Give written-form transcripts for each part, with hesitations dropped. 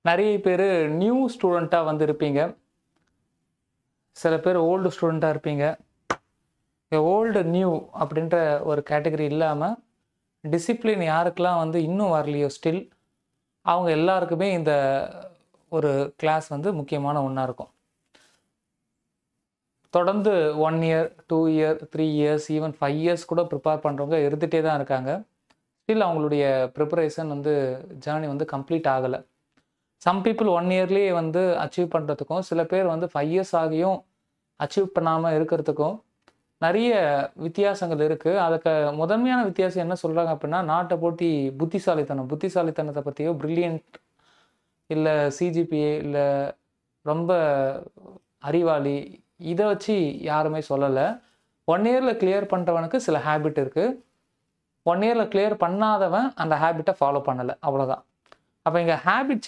நிறைய பேர் நியூ ஸ்டூடெண்ட்டாக வந்து இருப்பீங்க. சில பேர் ஓல்டு ஸ்டூடெண்ட்டாக இருப்பீங்க. ஓல்டு நியூ அப்படின்ற ஒரு கேட்டகரி இல்லாமல் டிசிப்ளின் யாருக்கெல்லாம் வந்து இன்னும் வரலையோ ஸ்டில் அவங்க எல்லாருக்குமே இந்த ஒரு கிளாஸ் வந்து முக்கியமான ஒன்றா இருக்கும். தொடர்ந்து 1 year 2 year 3 years even 5 years கூட ப்ரிப்பேர் பண்ணுறவங்க இருந்துகிட்டே தான் இருக்காங்க. ஸ்டில் அவங்களுடைய ப்ரிப்பரேஷன் வந்து ஜேர்னி வந்து கம்ப்ளீட் ஆகலை. சம் பீப்புள் 1 இயர்லேயே வந்து அச்சீவ் பண்ணுறதுக்கும், சில பேர் வந்து 5 இயர்ஸ் ஆகியும் அச்சீவ் பண்ணாமல் இருக்கிறதுக்கும் நிறைய வித்தியாசங்கள் இருக்குது. அதுக்கு முதன்மையான வித்தியாசம் என்ன சொல்கிறாங்க அப்படின்னா, நாட்டை போட்டி புத்திசாலித்தனத்தை பற்றியோ பிரில்லியன்ட் இல்லை சிஜிபிஏ இல்லை ரொம்ப அறிவாளி இதை வச்சு யாருமே சொல்லலை. 1 இயரில் கிளியர் பண்ணுறவனுக்கு சில ஹேபிட் இருக்குது. 1 இயரில் கிளியர் பண்ணாதவன் அந்த ஹேபிட்டை ஃபாலோ பண்ணலை, அவ்வளோதான். அப்போ இங்கே ஹேபிட்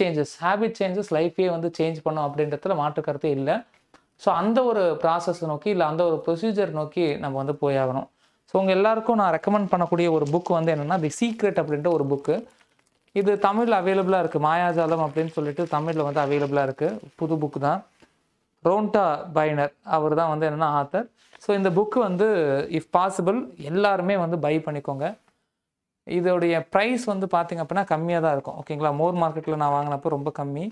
சேஞ்சஸ் லைஃபே வந்து சேஞ்ச் பண்ணும் அப்படின்றதுல மாற்று கருத்தே இல்லை. ஸோ அந்த ஒரு ப்ராசஸ் நோக்கி இல்லை அந்த ஒரு ப்ரொசீஜர் நோக்கி நம்ம வந்து போயாகணும். ஸோ உங்கள் எல்லாருக்கும் நான் ரெக்கமெண்ட் பண்ணக்கூடிய ஒரு புக் வந்து என்னென்னா தி சீக்ரெட் அப்படின்ற ஒரு புக்கு. இது தமிழில் அவைலபிளாக இருக்குது. மாயாஜாலம் அப்படின்னு சொல்லிட்டு தமிழில் வந்து அவைலபிளாக இருக்குது. புது புக்கு தான். ரோண்டா பைனர் அவர் தான் வந்து என்னென்னா ஆத்தர். ஸோ இந்த புக்கு வந்து இஃப் பாசிபிள் எல்லாருமே வந்து பை பண்ணிக்கோங்க. இதோடைய ப்ரைஸ் வந்து பார்த்திங்க அப்படின்னா கம்மியாக தான் இருக்கும், ஓகேங்களா. மோர் மார்க்கெட்டில் நான் வாங்கினப்போ ரொம்ப கம்மி.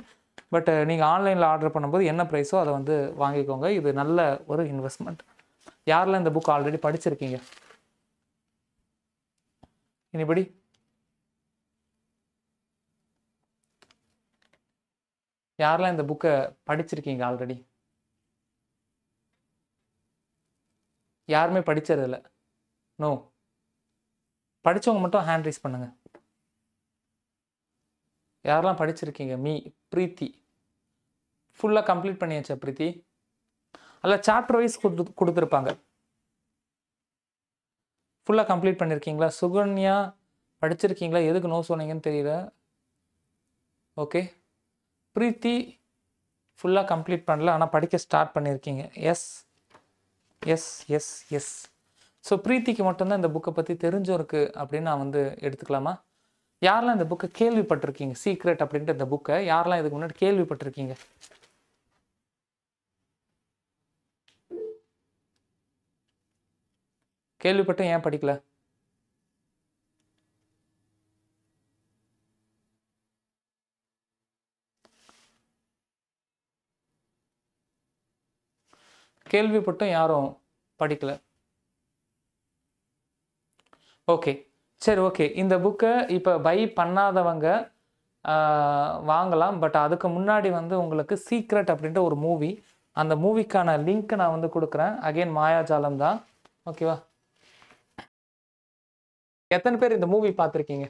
பட் நீங்கள் ஆன்லைனில் ஆர்டர் பண்ணும்போது என்ன ப்ரைஸோ அதை வந்து வாங்கிக்கோங்க. இது நல்ல ஒரு இன்வெஸ்ட்மெண்ட். யாரெல்லாம் இந்த புக் ஆல்ரெடி படிச்சிருக்கீங்க? இனிபடி யாரெல்லாம் இந்த புக்கை படிச்சிருக்கீங்க ஆல்ரெடி? யாருமே படிச்சதில்லை? நோ. படித்தவங்க மட்டும் ஹேண்ட் ரைஸ் பண்ணுங்க. யாரெல்லாம் படிச்சிருக்கீங்க? பிரீத்தி ஃபுல்லாக கம்ப்ளீட் பண்ணியாச்சா பிரீத்தி? அல்ல சாப்டர் வைஸ் கொடுத்துருப்பாங்க. ஃபுல்லாக கம்ப்ளீட் பண்ணியிருக்கீங்களா? சுகன்யா படிச்சிருக்கீங்களா? எதுக்கு நோ சொன்னீங்கன்னு தெரியல. ஓகே. பிரீத்தி ஃபுல்லாக கம்ப்ளீட் பண்ணல, ஆனால் படிக்க ஸ்டார்ட் பண்ணியிருக்கீங்க. Yes yes yes yes. So பிரீத்திக்கு மட்டும்தான் இந்த புக்கை பற்றி தெரிஞ்சிருக்கு அப்படின்னு நான் வந்து எடுத்துக்கலாமா? யாரெல்லாம் இந்த புக்கை கேள்விப்பட்டிருக்கீங்க? சீக்ரெட் அப்படின்ட்டு இந்த புக்கை யாரெல்லாம் இதுக்கு முன்னாடி கேள்விப்பட்டிருக்கீங்க? கேள்விப்பட்டு ஏன் படிக்கல? கேள்விப்பட்டும் யாரும் படிக்கல. ஓகே, சரி, ஓகே. இந்த புக்கை இப்போ பை பண்ணாதவங்க வாங்கலாம். பட் அதுக்கு முன்னாடி வந்து உங்களுக்கு சீக்ரெட் அப்படின்ற ஒரு மூவி, அந்த மூவிக்கான லிங்க் நான் வந்து கொடுக்குறேன். அகெயின் மாயாஜாலம் தான், ஓகேவா? எத்தனை பேர் இந்த மூவி பார்த்துருக்கீங்க?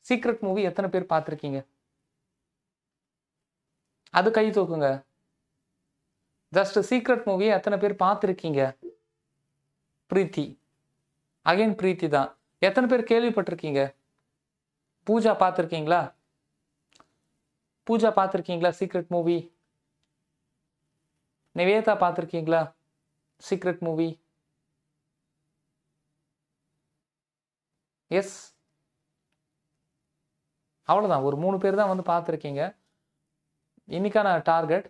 சீக்ரெட் மூவி எத்தனை பேர் பார்த்துருக்கீங்க? அது கை தூக்குங்க. ஜஸ்ட் சீக்ரெட் மூவியை எத்தனை பேர் பார்த்துருக்கீங்க? பிரீத்தி, அகைன் பிரீத்தி தான். எத்தனை பேர் கேள்விப்பட்டிருக்கீங்க? பூஜா பார்த்துருக்கீங்களா? பூஜா பார்த்துருக்கீங்களா சீக்ரெட் மூவி? நிவேதா பார்த்துருக்கீங்களா சீக்ரெட் மூவி? எஸ், அவ்வளோதான். ஒரு 3 பேர் தான் வந்து பார்த்துருக்கீங்க. இன்னைக்கான டார்கெட்,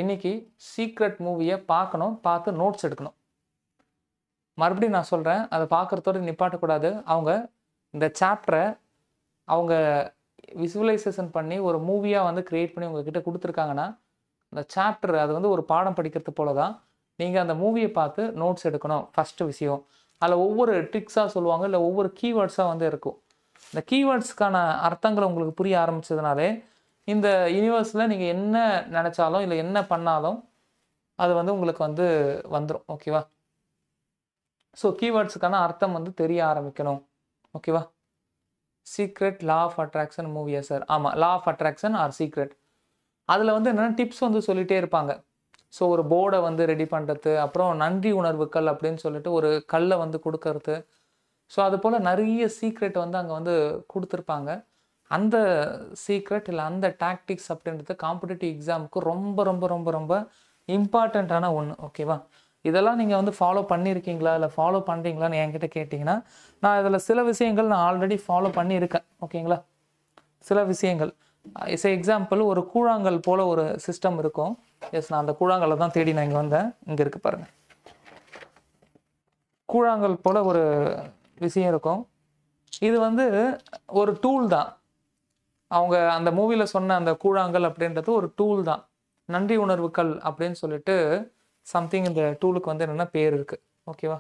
இன்னைக்கு சீக்ரெட் மூவியை பார்க்கணும், பார்த்து நோட்ஸ் எடுக்கணும். மறுபடியும் நான் சொல்கிறேன், அதை பார்க்குறதோடு நிப்பாட்டக்கூடாது. அவங்க இந்த சாப்டரை அவங்க விசுவலைசேஷன் பண்ணி ஒரு மூவியாக வந்து க்ரியேட் பண்ணி உங்ககிட்ட கொடுத்துருக்காங்கன்னா, அந்த சாப்டர் அது வந்து ஒரு பாடம் படிக்கிறது போல தான். நீங்கள் அந்த மூவியை பார்த்து நோட்ஸ் எடுக்கணும் ஃபஸ்ட்டு விஷயம். அதில் ஒவ்வொரு ட்ரிக்ஸாக சொல்லுவாங்க, இல்லை ஒவ்வொரு கீவேர்ட்ஸாக வந்து இருக்கும். இந்த கீவேர்ட்ஸ்க்கான அர்த்தங்கள் உங்களுக்கு புரிய ஆரம்பித்ததுனாலே இந்த யூனிவர்ஸில் நீங்கள் என்ன நினச்சாலும் இல்லை என்ன பண்ணாலும் அது வந்து உங்களுக்கு வந்து வந்துடும், ஓகேவா? ஸோ கீவேர்ட்ஸுக்கான அர்த்தம் வந்து தெரிய ஆரம்பிக்கணும், ஓகேவா? சீக்ரெட் லா ஆஃப் அட்ராக்ஷன் மூவியா சார்? ஆமாம், law of attraction or secret. அதில் வந்து என்னென்னா டிப்ஸ் வந்து சொல்லிகிட்டே இருப்பாங்க. ஸோ ஒரு போர்டை வந்து ரெடி பண்ணுறது, அப்புறம் நன்றி உணர்வுகள் அப்படின்னு சொல்லிட்டு ஒரு கல்லை வந்து கொடுக்கறது. ஸோ அது போல் நிறைய சீக்ரெட் வந்து அங்கே வந்து கொடுத்துருப்பாங்க. அந்த சீக்ரெட் இல்லை அந்த டாக்டிக்ஸ் அப்படின்றது காம்படிட்டிவ் எக்ஸாமுக்கு ரொம்ப ரொம்ப ரொம்ப ரொம்ப இம்பார்ட்டண்ட்டான ஒன்று, ஓகேவா? இதெல்லாம் நீங்கள் வந்து ஃபாலோ பண்ணியிருக்கீங்களா இல்லை ஃபாலோ பண்ணுறீங்களான்னு என்கிட்ட கேட்டிங்கன்னா, நான் இதில் சில விஷயங்கள் நான் ஆல்ரெடி ஃபாலோ பண்ணியிருக்கேன், ஓகேங்களா? சில விஷயங்கள் இஸ் எக்ஸாம்பிள் ஒரு கூழாங்கல் போல் ஒரு சிஸ்டம் இருக்கும். எஸ், நான் அந்த கூழாங்கல்லை தான் தேடி நான் இங்கே வந்தேன். இங்கே இருக்குது பாருங்கள். கூழாங்கல் போல் ஒரு விஷயம் இருக்கும். இது வந்து ஒரு டூல் தான். அவங்க அந்த மூவியில் சொன்ன அந்த கூழாங்கல் அப்படின்றது ஒரு டூல் தான். நன்றி உணர்வுகள் அப்படின்னு சொல்லிட்டு சம்திங் இந்த டூலுக்கு வந்து என்னென்னா பேர் இருக்குது. ஓகேவா?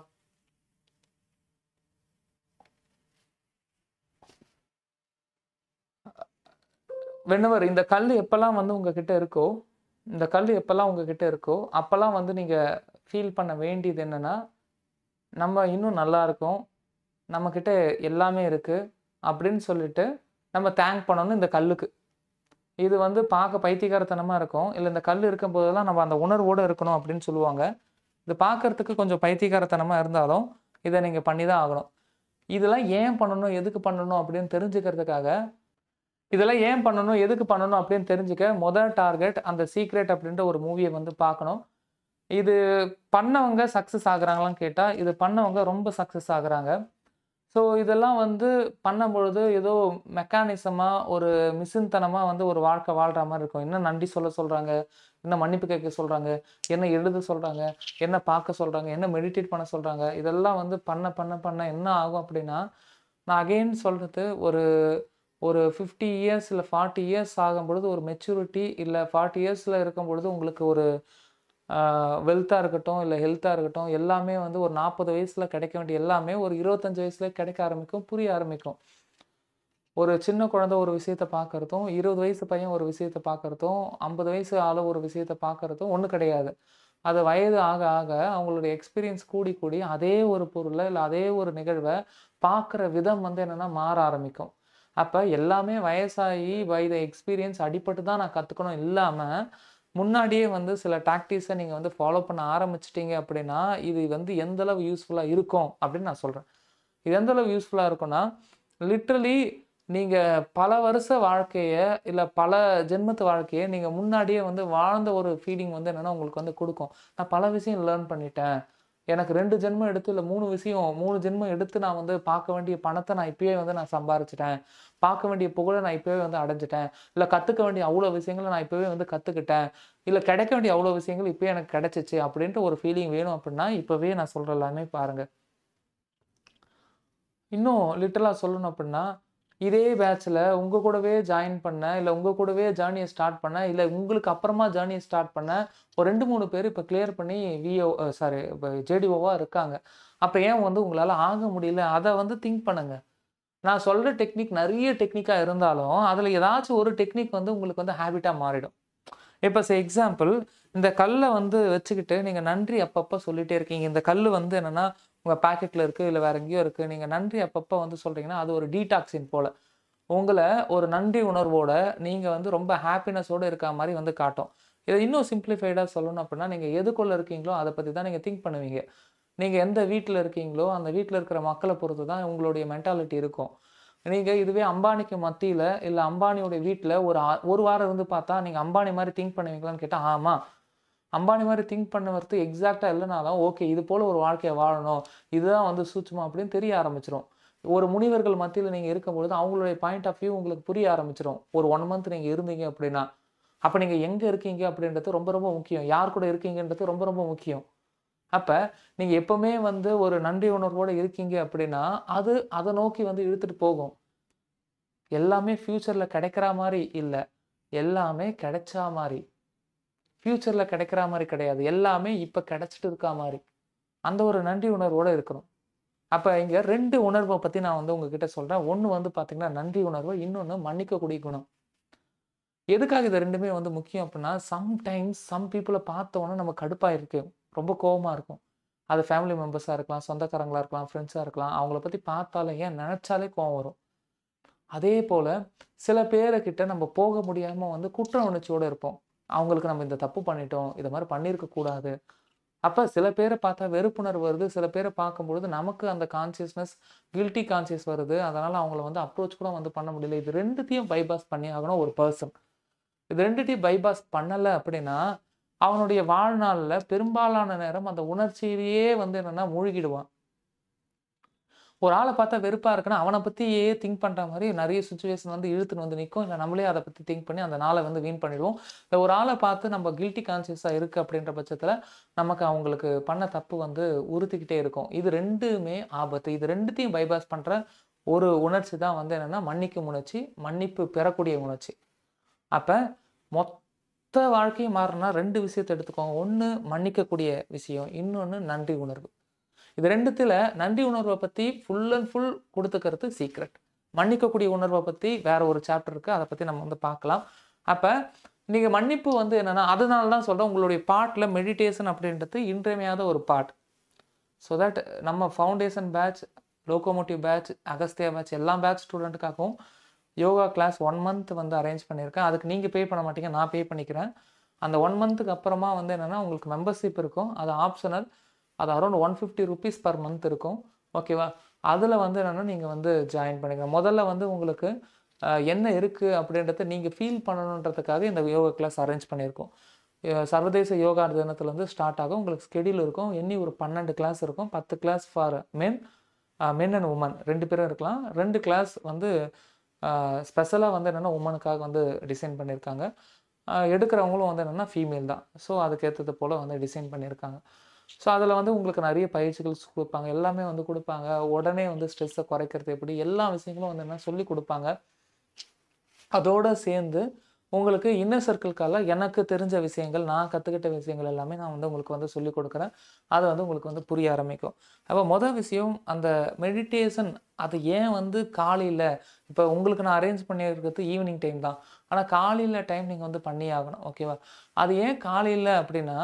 வென்னவர் இந்த கல் எப்போல்லாம் வந்து உங்ககிட்ட இருக்கோ, இந்த கல் எப்போல்லாம் உங்ககிட்ட இருக்கோ அப்போல்லாம் வந்து நீங்கள் ஃபீல் பண்ண வேண்டியது என்னென்னா, நம்ம இன்னும் நல்லா இருக்கோம், நம்மக்கிட்ட எல்லாமே இருக்குது அப்படின்னு சொல்லிட்டு நம்ம தேங்க் பண்ணணும் இந்த கல்லுக்கு. இது வந்து பார்க்க பைத்தியக்காரத்தனமாக இருக்கும். இல்லை, இந்த கல் இருக்கும்போதெல்லாம் நம்ம அந்த உணர்வோடு இருக்கணும் அப்படின்னு சொல்லுவாங்க. இது பார்க்கறதுக்கு கொஞ்சம் பைத்தியக்காரத்தனமாக இருந்தாலும் இதை நீங்கள் பண்ணி தான் ஆகணும். இதெல்லாம் ஏன் பண்ணணும், எதுக்கு பண்ணணும் அப்படின்னு தெரிஞ்சுக்கிறதுக்காக, இதெல்லாம் ஏன் பண்ணணும், எதுக்கு பண்ணணும் அப்படின்னு தெரிஞ்சுக்க முதல் டார்கெட் அந்த சீக்ரெட் அப்படின்ற ஒரு மூவியை வந்து பார்க்கணும். இது பண்ணவங்க சக்ஸஸ் ஆகுறாங்களான்னு கேட்டால், இது பண்ணவங்க ரொம்ப சக்ஸஸ் ஆகுறாங்க. ஸோ இதெல்லாம் வந்து பண்ணும்பொழுது ஏதோ மெக்கானிசமாக ஒரு மிஷின்தனமாக வந்து ஒரு வாழ்க்கை வாழ்கிற மாதிரி இருக்கும். என்ன நன்றி சொல்ல சொல்கிறாங்க, என்ன மன்னிப்பு கேட்க சொல்கிறாங்க, என்ன எழுத சொல்கிறாங்க, என்ன பார்க்க சொல்கிறாங்க, என்ன மெடிடேட் பண்ண சொல்கிறாங்க. இதெல்லாம் வந்து பண்ண பண்ண பண்ண என்ன ஆகும் அப்படின்னா, நான் அகெயின் சொல்கிறது, ஒரு ஒரு 50 இயர்ஸ் இல்லை 40 இயர்ஸ் ஆகும்பொழுது ஒரு மெச்சூரிட்டி, இல்லை 40 இயர்ஸில் இருக்கும்பொழுது உங்களுக்கு ஒரு வெல்த்தாக இருக்கட்டும், இல்லை ஹெல்த்தாக இருக்கட்டும், எல்லாமே வந்து ஒரு 40 வயசில் கிடைக்க வேண்டிய எல்லாமே ஒரு 25 வயசில் கிடைக்க ஆரம்பிக்கும், புரிய ஆரம்பிக்கும். ஒரு சின்ன குழந்தை ஒரு விஷயத்தை பார்க்குறதும், 20 வயசு பையன் ஒரு விஷயத்தை பார்க்குறதும், 50 வயசு ஆள் ஒரு விஷயத்தை பார்க்குறதும் ஒன்றும் கிடையாது. அது வயது ஆக ஆக அவங்களுடைய எக்ஸ்பீரியன்ஸ் கூடி கூடி அதே ஒரு பொருளை இல்லை அதே ஒரு நிகழ்வை பார்க்குற விதம் வந்து என்னென்னா மாற ஆரம்பிக்கும். அப்போ எல்லாமே வயசாகி பை த எக்ஸ்பீரியன்ஸ் அடிப்பட்டு தான் நான் கற்றுக்கணும் இல்லாமல், முன்னாடியே வந்து சில டாக்டிக்ஸை நீங்கள் வந்து ஃபாலோ பண்ண ஆரம்பிச்சிட்டிங்க அப்படின்னா, இது வந்து எந்தளவு யூஸ்ஃபுல்லாக இருக்கும் அப்படின்னு நான் சொல்கிறேன். இது எந்தளவு யூஸ்ஃபுல்லாக இருக்கும்னா, லிட்ரலி நீங்கள் பல வருஷ வாழ்க்கையை இல்லை பல ஜென்மத்து வாழ்க்கையை நீங்கள் முன்னாடியே வந்து வாழ்ந்த ஒரு ஃபீலிங் வந்து என்னென்னா உங்களுக்கு வந்து கொடுக்கும். நான் பல விஷயம் லேர்ன் பண்ணிட்டேன், எனக்கு 2 ஜென்மம் எடுத்து இல்லை 3 ஜென்மம் எடுத்து நான் வந்து பார்க்க வேண்டிய பணத்தை நான் இப்பயே வந்து நான் சம்பாரிச்சிட்டேன், பார்க்க வேண்டிய புகழை நான் இப்போவே வந்து அடைஞ்சிட்டேன், இல்லை கற்றுக்க வேண்டிய அவ்வளோ விஷயங்களை நான் இப்போவே வந்து கற்றுக்கிட்டேன், இல்லை கிடைக்க வேண்டிய அவ்வளோ விஷயங்கள் இப்போயே எனக்கு கிடைச்சிச்சு அப்படின்ட்டு ஒரு ஃபீலிங் வேணும் அப்படின்னா இப்போவே நான் சொல்கிற எல்லாமே பாருங்கள். இன்னும் லிட்டரலாக சொல்லணும் அப்படின்னா, இதே பேட்சில் உங்கள் கூடவே ஜாயின் பண்ண, இல்லை உங்கள் கூடவே ஜேர்னியை ஸ்டார்ட் பண்ண, இல்லை உங்களுக்கு அப்புறமா ஜேர்னியை ஸ்டார்ட் பண்ண ஒரு 2-3 பேர் இப்போ கிளியர் பண்ணி இப்போ ஜேடிஓவாக இருக்காங்க. அப்போ ஏன் வந்து உங்களால் ஆக முடியல, அதை வந்து திங்க் பண்ணுங்கள். நான் சொல்கிற டெக்னிக் நிறைய டெக்னிக்காக இருந்தாலும் அதில் ஏதாச்சும் ஒரு டெக்னிக் வந்து உங்களுக்கு வந்து ஹேபிட்டாக மாறிடும். இப்போ எக்ஸாம்பிள், இந்த கல்லை வந்து வச்சுக்கிட்டு நீங்கள் நன்றி அப்பப்போ சொல்லிகிட்டே இருக்கீங்க. இந்த கல் வந்து என்னென்னா உங்கள் பாக்கெட்டில் இருக்குது, இல்லை வேறு எங்கேயோ இருக்குது, நீங்கள் நன்றி அப்பப்போ வந்து சொல்கிறீங்கன்னா அது ஒரு டீடாக்ஸின் போல் உங்களை ஒரு நன்றி உணர்வோடு நீங்கள் வந்து ரொம்ப ஹாப்பினஸோடு இருக்க மாதிரி வந்து காட்டும். இதை இன்னும் சிம்பிளிஃபைடாக சொல்லணும் அப்படின்னா, நீங்கள் எதுக்குள்ளே இருக்கீங்களோ அதை பற்றி தான் நீங்கள் திங்க் பண்ணுவீங்க. நீங்கள் எந்த வீட்டில் இருக்கீங்களோ அந்த வீட்டில் இருக்கிற மக்களை பொறுத்து தான் உங்களுடைய மென்டாலிட்டி இருக்கும். நீங்கள் இதுவே அம்பானிக்கு மத்தியில் இல்லை அம்பானியோடைய வீட்டில் ஒரு வாரம் இருந்து பார்த்தா நீங்கள் அம்பானி மாதிரி திங்க் பண்ணுவீங்களான்னு கேட்டால் ஆமாம், அம்பானி மாதிரி திங்க் பண்ணுறது எக்ஸாக்டாக இல்லைனாலும் ஓகே இது போல் ஒரு வாழ்க்கையை வாழணும், இதுதான் வந்து சூட்சுமம் அப்படின்னு தெரிய ஆரம்பிச்சிடும். ஒரு முனிவர்கள் மத்தியில் நீங்கள் இருக்கும்பொழுது அவங்களுடைய பாயிண்ட் ஆஃப் வியூ உங்களுக்கு புரிய ஆரம்பிச்சிடும். ஒரு 1 மந்த் நீங்கள் இருந்தீங்க அப்படின்னா, அப்போ நீங்கள் எங்கே இருக்கீங்க அப்படின்றது ரொம்ப ரொம்ப முக்கியம், யார் கூட இருக்கீங்கன்றது ரொம்ப ரொம்ப முக்கியம். அப்போ நீங்கள் எப்போவுமே வந்து ஒரு நன்றி உணர்வோடு இருக்கீங்க அப்படின்னா அது அதை நோக்கி வந்து இழுத்துட்டு போகும். எல்லாமே ஃப்யூச்சரில் கிடைக்கிற மாதிரி இல்லை, எல்லாமே கிடைச்சா மாதிரி. ஃப்யூச்சரில் கிடைக்கிற மாதிரி கிடையாது, எல்லாமே இப்போ கிடைச்சிட்டு இருக்கா மாதிரி. அந்த ஒரு நன்றி உணர்வோடு இருக்கணும். அப்போ இங்கே 2 உணர்வை பற்றி நான் வந்து உங்ககிட்ட சொல்கிறேன். ஒன்று வந்து பார்த்திங்கன்னா நன்றி உணர்வு, இன்னொன்று மன்னிக்கக்கூடிய குணம். எதுக்காக இது 2மே வந்து முக்கியம் அப்படின்னா, சம்டைம்ஸ் சம் பீப்புளை பார்த்தோன்னே நம்ம கடுப்பாக இருக்குது, ரொம்ப கோபமாக இருக்கும். அது ஃபேமிலி மெம்பர்ஸாக இருக்கலாம், சொந்தக்காரங்களாக இருக்கலாம், ஃப்ரெண்ட்ஸாக இருக்கலாம். அவங்கள பற்றி பார்த்தாலே ஏன் நினச்சாலே கோபம் வரும். அதே போல் சில பேர்கிட்ட நம்ம போக முடியாமல் வந்து குற்ற உணர்ச்சியோடு இருப்போம். அவங்களுக்கு நம்ம இந்த தப்பு பண்ணிட்டோம், இதை மாதிரி பண்ணியிருக்கக்கூடாது. அப்போ சில பேரை பார்த்தா வெறுப்புணர்வு வருது, சில பேரை பார்க்கும்பொழுது நமக்கு அந்த கான்சியஸ்னஸ் கில்ட்டி கான்சியஸ் வருது. அதனால் அவங்கள வந்து அப்ரோச் கூட வந்து பண்ண முடியல. இது 2த்தையும் பைபாஸ் பண்ணி ஆகணும் ஒரு பர்சன். இது 2த்தையும் பைபாஸ் பண்ணலை அப்படின்னா அவனுடைய வாழ்நாளில் பெரும்பாலான நேரம் அந்த உணர்ச்சியிலேயே வந்து என்னென்னா மூழ்கிடுவான். ஒரு ஆள பார்த்தா வெறுப்பா இருக்குன்னா, அவன பத்தியே திங்க் பண்ற மாரி நெறைய சிச்சுவேஷன் வந்து இழுத்துன்னு வந்து நிக்கும். இல்ல நம்மளே அத பத்தி திங்க் பண்ணி அந்த நாள வந்து வீண் பண்ணிடுவோம். இல்ல ஒரு ஆள பார்த்து நம்ம கில்டி கான்ஷியஸா இருக்கு அப்படின்ற பட்சத்தில, நமக்கு அவங்களுக்கு பண்ண தப்பு வந்து உறுத்திக்கிட்டே இருக்கும். இது 2மே ஆபத்து. இது 2த்தையும் பைபாஸ் பண்ற ஒரு உணர்ச்சி தான் வந்து என்னன்னா, மன்னிக்கும் உணர்ச்சி, மன்னிப்பு பெறக்கூடிய உணர்ச்சி. அப்ப மொத்த வாழ்க்கையும் மாறணும்னா 2 விஷயத்த எடுத்துக்கோங்க. 1 மன்னிக்கக்கூடிய விஷயம். இன்னொன்னு நன்றி உணர்வு. இது 2த்துல நன்றி உணர்வ பத்தி ஃபுல் அண்ட் ஃபுல் குடுத்துக்கிறது சீக்ரெட். மன்னிக்கக்கூடிய உணர்வ பத்தி வேற ஒரு சாப்டர் இருக்கு. அத பத்தி நம்ம வந்து பார்க்கலாம். அப்ப நீங்க மன்னிப்பு வந்து என்னன்னா, அதனால தான் சொல்றேன் உங்களுடைய பார்ட்ல மெடிடேஷன் அப்படின்றது இன்றியமையாத ஒரு பார்ட். ஸோ தட் நம்ம foundation batch, locomotive batch, Agastya batch எல்லா பேட்ச் ஸ்டூடெண்ட்டுக்காகவும் யோகா கிளாஸ் 1 மந்த் வந்து அரேஞ்ச் பண்ணியிருக்கேன். அதுக்கு நீங்க பே பண்ண மாட்டீங்க. நான் பே பண்ணிக்கிறேன். அந்த 1 மந்த்துக்கு அப்புறமா வந்து என்னன்னா, உங்களுக்கு மெம்பர்ஷிப் இருக்கும். அது ஆப்ஷனல். அது அரவுண்ட் ₹150 பெர் மந்த் இருக்கும். ஓகேவா? அதில வந்து என்னன்னா, நீங்க வந்து ஜாயின் பண்ணிக்கலாம். முதல்ல வந்து உங்களுக்கு என்ன இருக்கு அப்படின்றத நீங்க ஃபீல் பண்ணணுன்றதுக்காக இந்த யோகா கிளாஸ் அரேஞ்ச் பண்ணியிருக்கோம். சர்வதேச யோகா தினத்திலருந்து ஸ்டார்ட் ஆகும். உங்களுக்கு ஸ்கெடியூல் இருக்கும். எண்ணி ஒரு 12 கிளாஸ் இருக்கும். 10 class for men and women 2 பேரும் இருக்கலாம். 2 கிளாஸ் வந்து ஸ்பெஷலா வந்து என்னன்னா, வுமனுக்காக வந்து டிசைன் பண்ணியிருக்காங்க. எடுக்கிறவங்களும் வந்து என்னன்னா, ஃபீமேல் தான். ஸோ அதுக்கேத்தது போல வந்து டிசைன் பண்ணியிருக்காங்க. ஸோ அதில வந்து உங்களுக்கு நெறைய பயிற்சிகள் குடுப்பாங்க. எல்லாமே வந்து குடுப்பாங்க. உடனே வந்து ஸ்ட்ரெஸ்ஸ குறைக்கிறது எப்படி? எல்லா விஷயங்களும் வந்து என்ன சொல்லிக் குடுப்பாங்க. அதோட சேர்ந்து உங்களுக்கு இன்னர் சர்க்கிள்கால எனக்கு தெரிஞ்ச விஷயங்கள், நான் கத்துக்கிட்ட விஷயங்கள் எல்லாமே நான் வந்து உங்களுக்கு வந்து சொல்லிக் குடுக்குறேன். அது வந்து உங்களுக்கு வந்து புரிய ஆரம்பிக்கும். அப்ப மொத விஷயம் அந்த மெடிடேஷன் அது ஏன் வந்து காலையில இப்ப உங்களுக்கு நான் அரேஞ்ச் பண்ணியிருக்கிறது ஈவினிங் டைம் தான். ஆனா காலையில டைம் நீங்க வந்து பண்ணியே ஆகணும். ஓகேவா? அது ஏன் காலையில அப்படின்னா,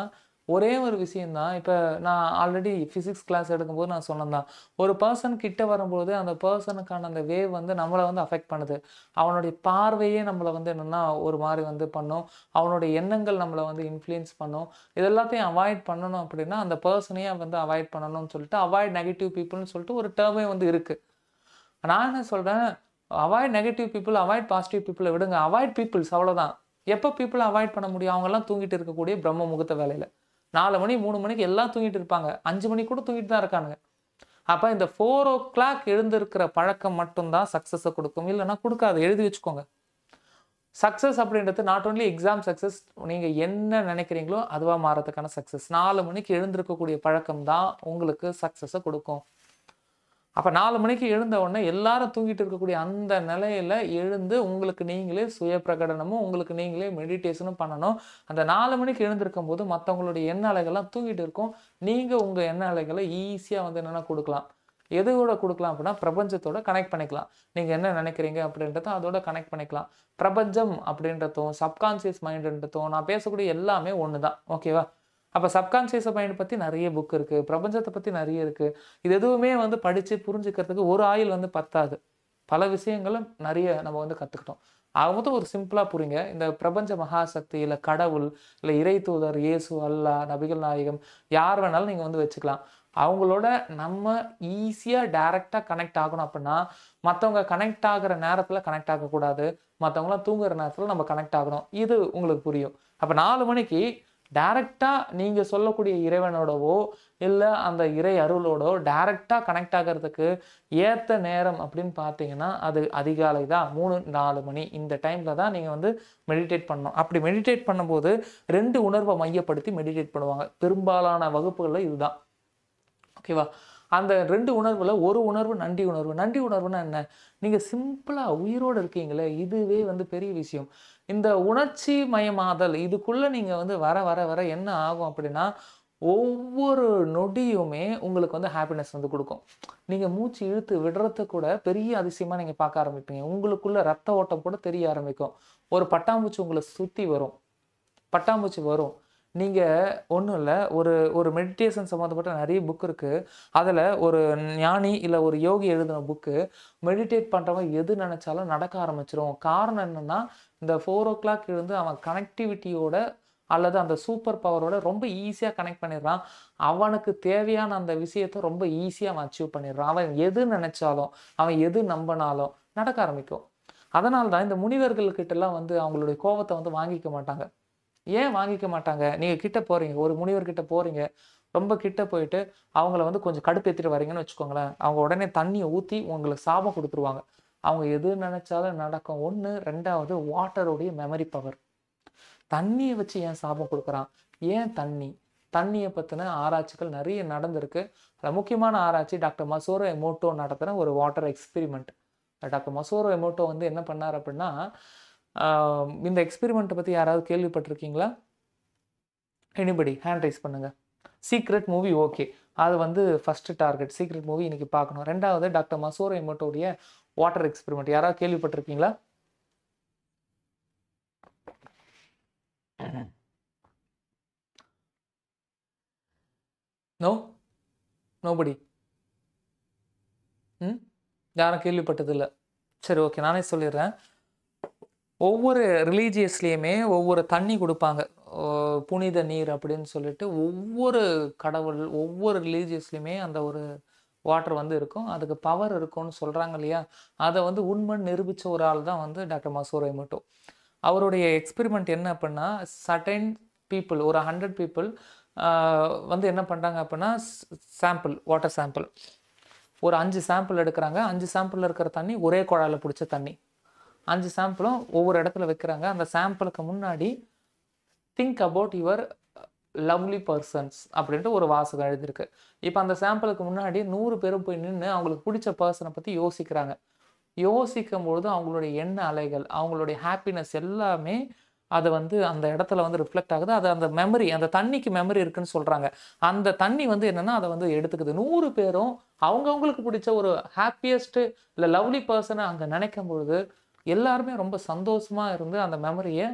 ஒரே ஒரு விஷயம் தான். இப்ப நான் ஆல்ரெடி பிசிக்ஸ் கிளாஸ் எடுக்கும்போது நான் சொன்னது தான். ஒரு பெர்சன் கிட்ட வரும்போது அந்த பெர்சனுக்கான அந்த வேவ் வந்து நம்மள வந்து அஃபெக்ட் பண்ணுது. அவனுடைய பார்வையே நம்மள வந்து என்னன்னா, ஒரு மாரி வந்து பண்ணும். அவனுடைய எண்ணங்கள் நம்மள வந்து இன்ஃப்ளூயன்ஸ் பண்ணும். இது எல்லாத்தையும் அவாய்ட் பண்ணணும் அப்படின்னா, அந்த பெர்சனையே வந்து அவாய்ட் பண்ணணும்னு சொல்லிட்டு, அவாய்ட் நெகட்டிவ் பீப்பிள்ன்னு சொல்லிட்டு ஒரு டெர்மே வந்து இருக்கு. நான் என்ன சொல்றேன், avoid negative people, avoid positive பீப்பிள விடுங்க. அவாய்ட் பீப்பிள்ஸ் அவ்வளோதான். எப்ப பீப்பிள அவாய்ட் பண்ண முடியும்? அவங்கலாம் தூங்கிட்டு இருக்கக்கூடிய பிரம்ம முகூர்த்த வேளையில. 4 மணி, 3 மணிக்கு எல்லாம் தூங்கிட்டு இருப்பாங்க. 5 மணிக்கு கூட தூங்கிட்டு தான் இருக்கானுங்க. அப்ப இந்த 4:00 எழுந்திருக்கிற பழக்கம் மட்டும் தான் சக்சஸ குடுக்கும். இல்லன்னா குடுக்காது. எழுதி வச்சுக்கோங்க. சக்சஸ் அப்படின்றது நாட் ஒன்லி எக்ஸாம் சக்சஸ். நீங்க என்ன நினைக்கிறீங்களோ அதுவா மாறதுக்கான சக்சஸ். 4 மணிக்கு எழுந்திருக்கக்கூடிய பழக்கம் தான் உங்களுக்கு சக்சஸ குடுக்கும். அப்ப 4 மணிக்கு எழுந்த உடனே எல்லாரும் தூங்கிட்டு இருக்கக்கூடிய அந்த நிலையில எழுந்து உங்களுக்கு நீங்களே சுய பிரகடனமும், உங்களுக்கு நீங்களே மெடிடேஷனும் பண்ணணும். அந்த 4 மணிக்கு எழுந்திருக்கும்போது மத்தவங்களுடைய எண்ண அலைகள்லாம் தூங்கிட்டு இருக்கும். நீங்க உங்க எண்ண அலைகள ஈஸியா வந்து என்னன்னா குடுக்கலாம். எதோட குடுக்கலாம் அப்படின்னா, பிரபஞ்சத்தோட கனெக்ட் பண்ணிக்கலாம். நீங்க என்ன நினைக்கிறீங்க அப்படின்றத அதோட கனெக்ட் பண்ணிக்கலாம். பிரபஞ்சம் அப்படின்றதும், சப்கான்ஷியஸ் மைண்ட்ன்றதும் நான் பேசக்கூடிய எல்லாமே ஒண்ணு தான். ஓகேவா? அப்ப சப்கான்ஷியஸ் மைண்ட் பத்தி நெறைய புக் இருக்கு. பிரபஞ்சத்த பத்தி நெறைய இருக்கு. இது எதுவுமே வந்து படிச்சு புரிஞ்சுக்கிறதுக்கு ஒரு ஆயுள் வந்து பத்தாது. பல விஷயங்களும் நெறைய நம்ம வந்து கத்துக்கிட்டோம். ஆக மொத்தம் ஒரு சிம்பிளா புரியுங்க. இந்த பிரபஞ்ச மகாசக்தி, இல்ல கடவுள், இல்ல இறை தூதர், இயேசு, அல்லாஹ், நபிகள் நாயகம் யார் வேணாலும் நீங்க வந்து வச்சுக்கலாம். அவங்களோட நம்ம ஈஸியா டைரக்ட்டா கனெக்ட் ஆகணும் அப்படின்னா, மத்தவங்க கனெக்ட் ஆகுற நேரத்துல கனெக்ட் ஆகக்கூடாது. மத்தவங்கலாம் தூங்குற நேரத்துல நம்ம கனெக்ட் ஆகணும். இது உங்களுக்கு புரியும். அப்ப 4 மணிக்கு டைரக்ட்டா நீங்க சொல்லக்கூடிய இறைவனோடவோ, இல்ல அந்த இறை அருளோடோ டைரக்ட்டா கனெக்ட் ஆகுறதுக்கு ஏத்த நேரம் அப்படின்னு பார்த்தீங்கன்னா, அது அதிகாலை தான் 3, 4 மணி. இந்த டைம்ல தான் நீங்க வந்து மெடிடேட் பண்ணணும். அப்படி மெடிடேட் பண்ணும்போது 2 உணர்வ மையப்படுத்தி மெடிடேட் பண்ணுவாங்க. பெரும்பாலான வகுப்புகள்ல இதுதான். ஓகேவா? அந்த 2 உணர்வுல ஒரு உணர்வு நன்றி உணர்வு. நன்றி உணர்வுன்னா என்ன? நீங்க சிம்பிளா உயிரோட இருக்கீங்களே, இதுவே வந்து பெரிய விஷயம். இந்த உணர்ச்சி மயமாதல் இதுக்குள்ள நீங்க வந்து வர என்ன ஆகும் அப்படின்னா, ஒவ்வொரு நொடியுமே உங்களுக்கு வந்து ஹாப்பினஸ் வந்து குடுக்கும். நீங்க மூச்சு இழுத்து விடுறத கூட பெரிய அதிசயமா நீங்க பார்க்க ஆரம்பிப்பீங்க. உங்களுக்குள்ள ரத்த ஓட்டம் கூட தெரிய ஆரம்பிக்கும். ஒரு பட்டாம்பூச்சி உங்கள சுத்தி வரும். பட்டாம்பூச்சி வரும். நீங்க ஒண்ணும் இல்ல. ஒரு ஒரு மெடிடேஷன் சம்மந்தப்பட்ட நெறைய புக் இருக்கு. அதுல ஒரு ஞானி, இல்ல ஒரு யோகி எழுதின புக்கு, மெடிடேட் பண்றவன் எது நெனச்சாலும் நடக்க ஆரம்பிச்சுரும். காரணம் என்னன்னா, இந்த 4:00 எழுந்து அவன் கனெக்டிவிட்டியோட அல்லது அந்த சூப்பர் பவரோட ரொம்ப ஈஸியா கனெக்ட் பண்ணிடுறான். அவனுக்கு தேவையான அந்த விஷயத்த ரொம்ப ஈஸியா அவன் அச்சீவ் பண்ணிடுறான். அவன் எது நெனச்சாலும், அவன் எது நம்புனாலும் நடக்க ஆரம்பிக்கும். அதனால தான் இந்த முனிவர்கள் கிட்டலாம் வந்து அவங்களுடைய கோவத்த வந்து வாங்கிக்க மாட்டாங்க. ஏன் வாங்கிக்க மாட்டாங்க? நீங்க கிட்ட போறீங்க. ஒரு முனிவர் கிட்ட போறீங்க. ரொம்ப கிட்ட போயிட்டு அவங்கள வந்து கொஞ்சம் கடுப்பேற்றிட்டு வரீங்கன்னு வச்சுக்கோங்களேன், அவங்க உடனே தண்ணியை ஊற்றி உங்களுக்கு சாபம் கொடுத்துருவாங்க. அவங்க எது நினைச்சாலும் நடக்கும். ஒன்று. ரெண்டாவது, வாட்டருடைய மெமரி பவர். தண்ணியை வச்சு ஏன் சாபம் கொடுக்குறான்? ஏன் தண்ணி? தண்ணியை பற்றின ஆராய்ச்சிகள் நிறைய நடந்திருக்கு. அதில் முக்கியமான ஆராய்ச்சி டாக்டர் மசோரோ எமோட்டோ நடத்துகிற ஒரு water experiment. Doctor Masaru Emoto வந்து என்ன பண்ணார் அப்படின்னா, இந்த எக்ஸ்பெரிமெண்ட்டை பற்றி யாராவது கேள்விப்பட்டிருக்கீங்களா? எனிபடி ஹேண்ட் ரைஸ் பண்ணுங்க. சீக்ரெட் மூவி ஓகே, அது வந்து ஃபர்ஸ்ட் டார்கெட். சீக்ரெட் மூவி இன்னைக்கு பார்க்கணும். ரெண்டாவது, டாக்டர் மசோரோ எமோட்டோடைய வாட்டர் எக்ஸ்பெரிமெண்ட் யாராவது கேள்விப்பட்டிருக்கீங்களா? No, nobody. யாரும் கேள்விப்பட்டதில்லை. சரி, ஓகே, நானே சொல்லிடுறேன். ஒவ்வொரு ரிலீஜியஸ்லேயுமே ஒவ்வொரு தண்ணி கொடுப்பாங்க, புனித நீர் அப்படின்னு சொல்லிட்டு. ஒவ்வொரு கடவுள், ஒவ்வொரு ரிலீஜியஸ்லையுமே அந்த ஒரு வாட்டர் வந்து இருக்கும், அதுக்கு பவர் இருக்கும்னு சொல்கிறாங்க இல்லையா? அதை வந்து உண்மைன்னு நிரூபித்த ஒரு ஆள் தான் வந்து டாக்டர் மசோரோ எமோட்டோ. அவருடைய எக்ஸ்பெரிமெண்ட் என்ன அப்படின்னா, சர்டைன் பீப்புள், ஒரு 100 பீப்புள் வந்து என்ன பண்ணுறாங்க அப்படின்னா, சாம்பிள், வாட்டர் சாம்பிள், ஒரு 5 சாம்பிள் எடுக்கிறாங்க. 5 சாம்பிளில் இருக்கிற தண்ணி ஒரே குழாயில் பிடிச்ச தண்ணி. 5 சாம்பிளும் ஒவ்வொரு இடத்துல வைக்கிறாங்க. அந்த சாம்பிளுக்கு முன்னாடி think about your lovely persons அப்படின்ட்டு ஒரு வாசகம் எழுதியிருக்கு. இப்போ அந்த சாம்பிளுக்கு முன்னாடி 100 பேரும் போய் நின்று அவங்களுக்கு பிடிச்ச பர்சனை பற்றி யோசிக்கிறாங்க. யோசிக்கும் பொழுது அவங்களுடைய எண்ண அலைகள், அவங்களுடைய ஹாப்பினஸ் எல்லாமே அது வந்து அந்த இடத்துல வந்து ரிஃப்ளெக்ட் ஆகுது. அது அந்த மெமரி, அந்த தண்ணிக்கு மெமரி இருக்குன்னு சொல்கிறாங்க. அந்த தண்ணி வந்து என்னென்னா அதை வந்து எடுத்துக்குது. 100 பேரும் அவங்கவுங்களுக்கு பிடிச்ச ஒரு ஹாப்பியஸ்ட்டு இல்லை லவ்லி பர்சனை அங்கே நினைக்கும் பொழுது எல்லாருமே ரொம்ப சந்தோஷமாக இருந்து அந்த மெமரியை,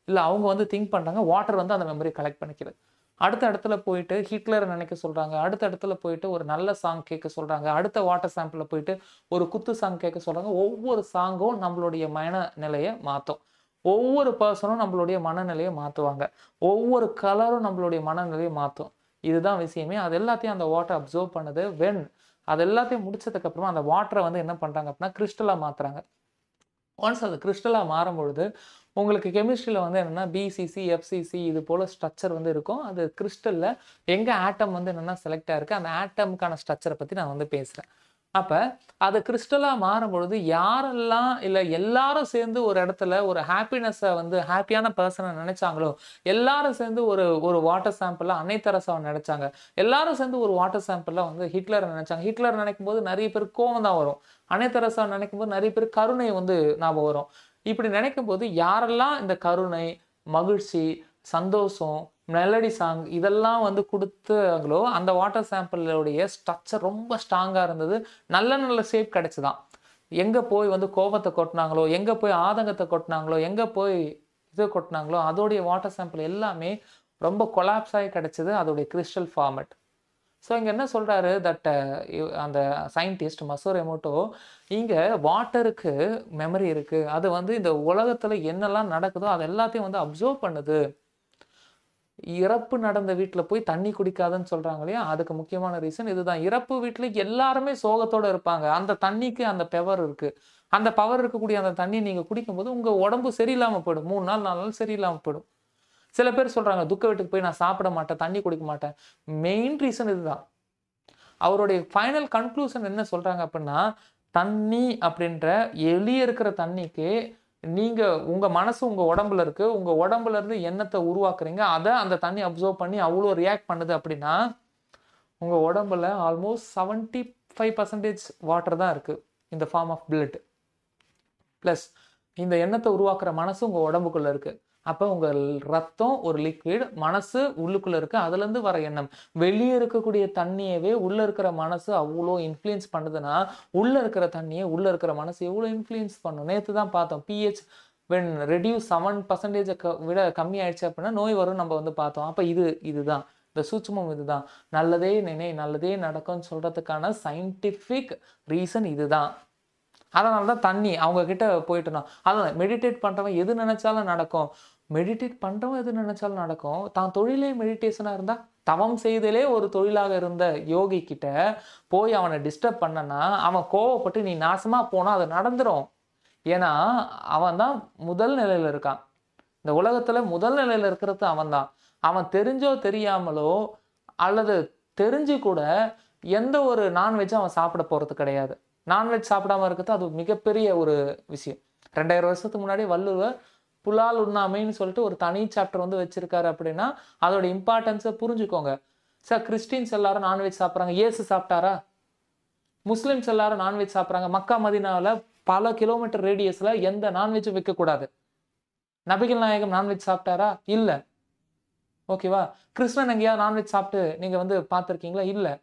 இல்லை அவங்க வந்து திங்க் பண்ணுறாங்க, வாட்டர் வந்து அந்த மெமரி கலெக்ட் பண்ணிக்கிறது. அடுத்த இடத்துல போயிட்டு ஹிட்லரை நினைக்க சொல்கிறாங்க. அடுத்த இடத்துல போயிட்டு ஒரு நல்ல சாங் கேட்க சொல்கிறாங்க. அடுத்த வாட்டர் சாம்பிளில் போயிட்டு ஒரு குத்து சாங் கேட்க சொல்கிறாங்க. ஒவ்வொரு சாங்கும் நம்மளுடைய மனநிலையை மாற்றும். ஒவ்வொரு பர்சனும் நம்மளுடைய மனநிலையை மாற்றுவாங்க. ஒவ்வொரு கலரும் நம்மளுடைய மனநிலையை மாற்றும். இதுதான் விஷயமே. அது எல்லாத்தையும் அந்த வாட்டர் அப்சர்வ் பண்ணுது. அது எல்லாத்தையும் முடிச்சதுக்கப்புறமா அந்த வாட்டரை வந்து என்ன பண்ணுறாங்க அப்படின்னா கிறிஸ்டலாக மாற்றுறாங்க. ஒன்ஸ் அது கிறிஸ்டலாக மாறும்பொழுது உங்களுக்கு கெமிஸ்ட்ரியில் வந்து என்னென்னா பிசிசி, எஃப்சிசி இது போல் ஸ்ட்ரக்சர் வந்து இருக்கும். அது கிறிஸ்டலில் எங்கே ஆட்டம் வந்து என்னென்னா செலக்ட் ஆகிருக்கு, அந்த ஆட்டமுக்கான ஸ்ட்ரக்சரை பற்றி நான் வந்து பேசுகிறேன். அப்போ அது கிறிஸ்டலாக மாறும்பொழுது யாரெல்லாம் இல்லை எல்லாரும் சேர்ந்து ஒரு இடத்துல ஒரு ஹாப்பினஸை வந்து ஹாப்பியான பர்சனை நினைச்சாங்களோ, எல்லாரும் சேர்ந்து ஒரு ஒரு வாட்டர் சாம்பிளில் அன்னை தெரசாவை நினைச்சாங்க. எல்லாரும் சேர்ந்து ஒரு வாட்டர் சாம்பிளில் வந்து ஹிட்லரை நினைச்சாங்க. ஹிட்லர் நினைக்கும் போது நிறைய பேர் கோவம் தான் வரும். அன்னை தெரசாவை நினைக்கும் போது நிறைய பேர் கருணை வந்து ஞாபகம் வரும். இப்படி நினைக்கும் போது யாரெல்லாம் இந்த கருணை, மகிழ்ச்சி, சந்தோஷம், மெலடி சாங் இதெல்லாம் வந்து கொடுத்தாங்களோ அந்த வாட்டர் சாம்பிளுடைய ஸ்ட்ரக்சர் ரொம்ப ஸ்ட்ராங்காக இருந்தது. நல்ல நல்ல ஷேப் கிடைச்சுதான். எங்கே போய் வந்து கோபத்தை கொட்டினாங்களோ, எங்கே போய் ஆதங்கத்தை கொட்டினாங்களோ, எங்கே போய் இது கொட்டினாங்களோ அதோடைய வாட்டர் சாம்பிள் எல்லாமே ரொம்ப கொலாப்ஸ் ஆகி கிடைச்சது அதோடைய கிறிஸ்டல் ஃபார்மேட். ஸோ இங்கே என்ன சொல்கிறாரு தட் அந்த சயின்டிஸ்ட் மசோரோ எமோட்டோ, இங்கே வாட்டருக்கு மெமரி இருக்குது. அது வந்து இந்த உலகத்தில் என்னெல்லாம் நடக்குதோ அது எல்லாத்தையும் வந்து அப்சர்வ் பண்ணுது. இறப்பு நடந்த வீட்டில் போய் தண்ணி குடிக்காதுன்னு சொல்கிறாங்க இல்லையா? அதுக்கு முக்கியமான ரீசன் இதுதான். இறப்பு வீட்டில் எல்லாருமே சோகத்தோடு இருப்பாங்க. அந்த தண்ணிக்கு அந்த பவர் இருக்குது. அந்த பவர் இருக்கக்கூடிய அந்த தண்ணி நீங்கள் குடிக்கும்போது உங்கள் உடம்பு சரியில்லாமல் போயிடும். 3 நாள் 4 நாள் சரியில்லாமல் போயிடும். சில பேர் சொல்கிறாங்க துக்க வீட்டுக்கு போய் நான் சாப்பிட மாட்டேன், தண்ணி குடிக்க மாட்டேன். மெயின் ரீசன் இதுதான். அவருடைய ஃபைனல் கன்க்ளூஷன் என்ன சொல்கிறாங்க அப்படின்னா, தண்ணி அப்படின்ற வெளியே இருக்கிற தண்ணிக்கு நீங்கள் உங்கள் மனசு உங்கள் உடம்புல இருக்குது, உங்கள் உடம்புலேருந்து எண்ணத்தை உருவாக்குறீங்க, அதை அந்த தண்ணி அப்சர்வ் பண்ணி அவ்வளோ ரியாக்ட் பண்ணுது அப்படின்னா உங்கள் உடம்புல ஆல்மோஸ்ட் 75% வாட்டர் தான் இருக்குது இந்த ஃபார்ம் ஆஃப் பிளட். ப்ளஸ் இந்த எண்ணத்தை உருவாக்குற மனசு உங்கள் உடம்புக்குள்ளே இருக்குது. அப்போ உங்கள் ரத்தம் ஒரு லிக்விட், மனசு உள்ளுக்குள்ளே இருக்குது, அதுலேருந்து வர எண்ணம். வெளியே இருக்கக்கூடிய தண்ணியவே உள்ளே இருக்கிற மனசு அவ்வளோ இன்ஃப்ளூயன்ஸ் பண்ணுதுன்னா உள்ளே இருக்கிற தண்ணியை உள்ளே இருக்கிற மனசு எவ்வளோ இன்ஃப்ளூயன்ஸ் பண்ணும். நேற்று தான் பார்த்தோம், pH வென் ரெடியூஸ் 7% விட கம்மி ஆயிடுச்சு அப்படின்னா நோய் வரும் நம்ம வந்து பார்த்தோம். அப்போ இதுதான் இந்த சூட்சுமம். இதுதான் நல்லதே நினை நல்லதே நடக்கும்னு சொல்கிறதுக்கான சயின்டிஃபிக் ரீசன் இதுதான். அதனால தான் தண்ணி அவங்கக்கிட்ட போயிட்டோம். அதான் மெடிடேட் பண்ணுறவன் எது நினச்சாலும் நடக்கும். மெடிடேட் பண்ணுறவன் எது நினச்சாலும் நடக்கும். தான் தொழிலே மெடிடேஷனாக இருந்தால், தவம் செய்தலே ஒரு தொழிலாக இருந்த யோகி கிட்ட போய் அவனை டிஸ்டர்ப் பண்ணனா அவன் கோவப்பட்டு நீ நாசமாக போனால் அது நடந்துடும். ஏன்னா அவன் தான் முதல் நிலையில் இருக்கான். இந்த உலகத்தில் முதல் நிலையில் இருக்கிறது அவன் தான். அவன் தெரிஞ்சோ தெரியாமலோ அல்லது தெரிஞ்சு கூட எந்த ஒரு நான்வெஜ்ஜும் அவன் சாப்பிட போகிறது கிடையாது. நான்வெஜ் சாப்பிடாம இருக்கிறது அது மிகப்பெரிய ஒரு விஷயம். 2000 வருஷத்துக்கு முன்னாடி வள்ளுவர் புலால் உண்ணாமைன்னு சொல்லிட்டு ஒரு தனி சாப்டர் வந்து வச்சிருக்காரு அப்படின்னா அதோட இம்பார்ட்டன்ஸை புரிஞ்சுக்கோங்க. சார் கிறிஸ்டின்ஸ் எல்லாரும் நான்வெஜ் சாப்பிட்றாங்க, இயேசு சாப்பிட்டாரா? முஸ்லிம்ஸ் எல்லாரும் நான்வெஜ் சாப்பிட்றாங்க. மக்கா மதீனாவில் பல கிலோமீட்டர் ரேடியஸில் எந்த நான்வெஜ்ஜும் வைக்கக்கூடாது. நபிகள் நாயகம் நான்வெஜ் சாப்பிட்டாரா? இல்லை. ஓகேவா? கிருஷ்ணன் எங்கேயாவது நான்வெஜ் சாப்பிட்டு நீங்கள் வந்து பார்த்துருக்கீங்களா? இல்லை.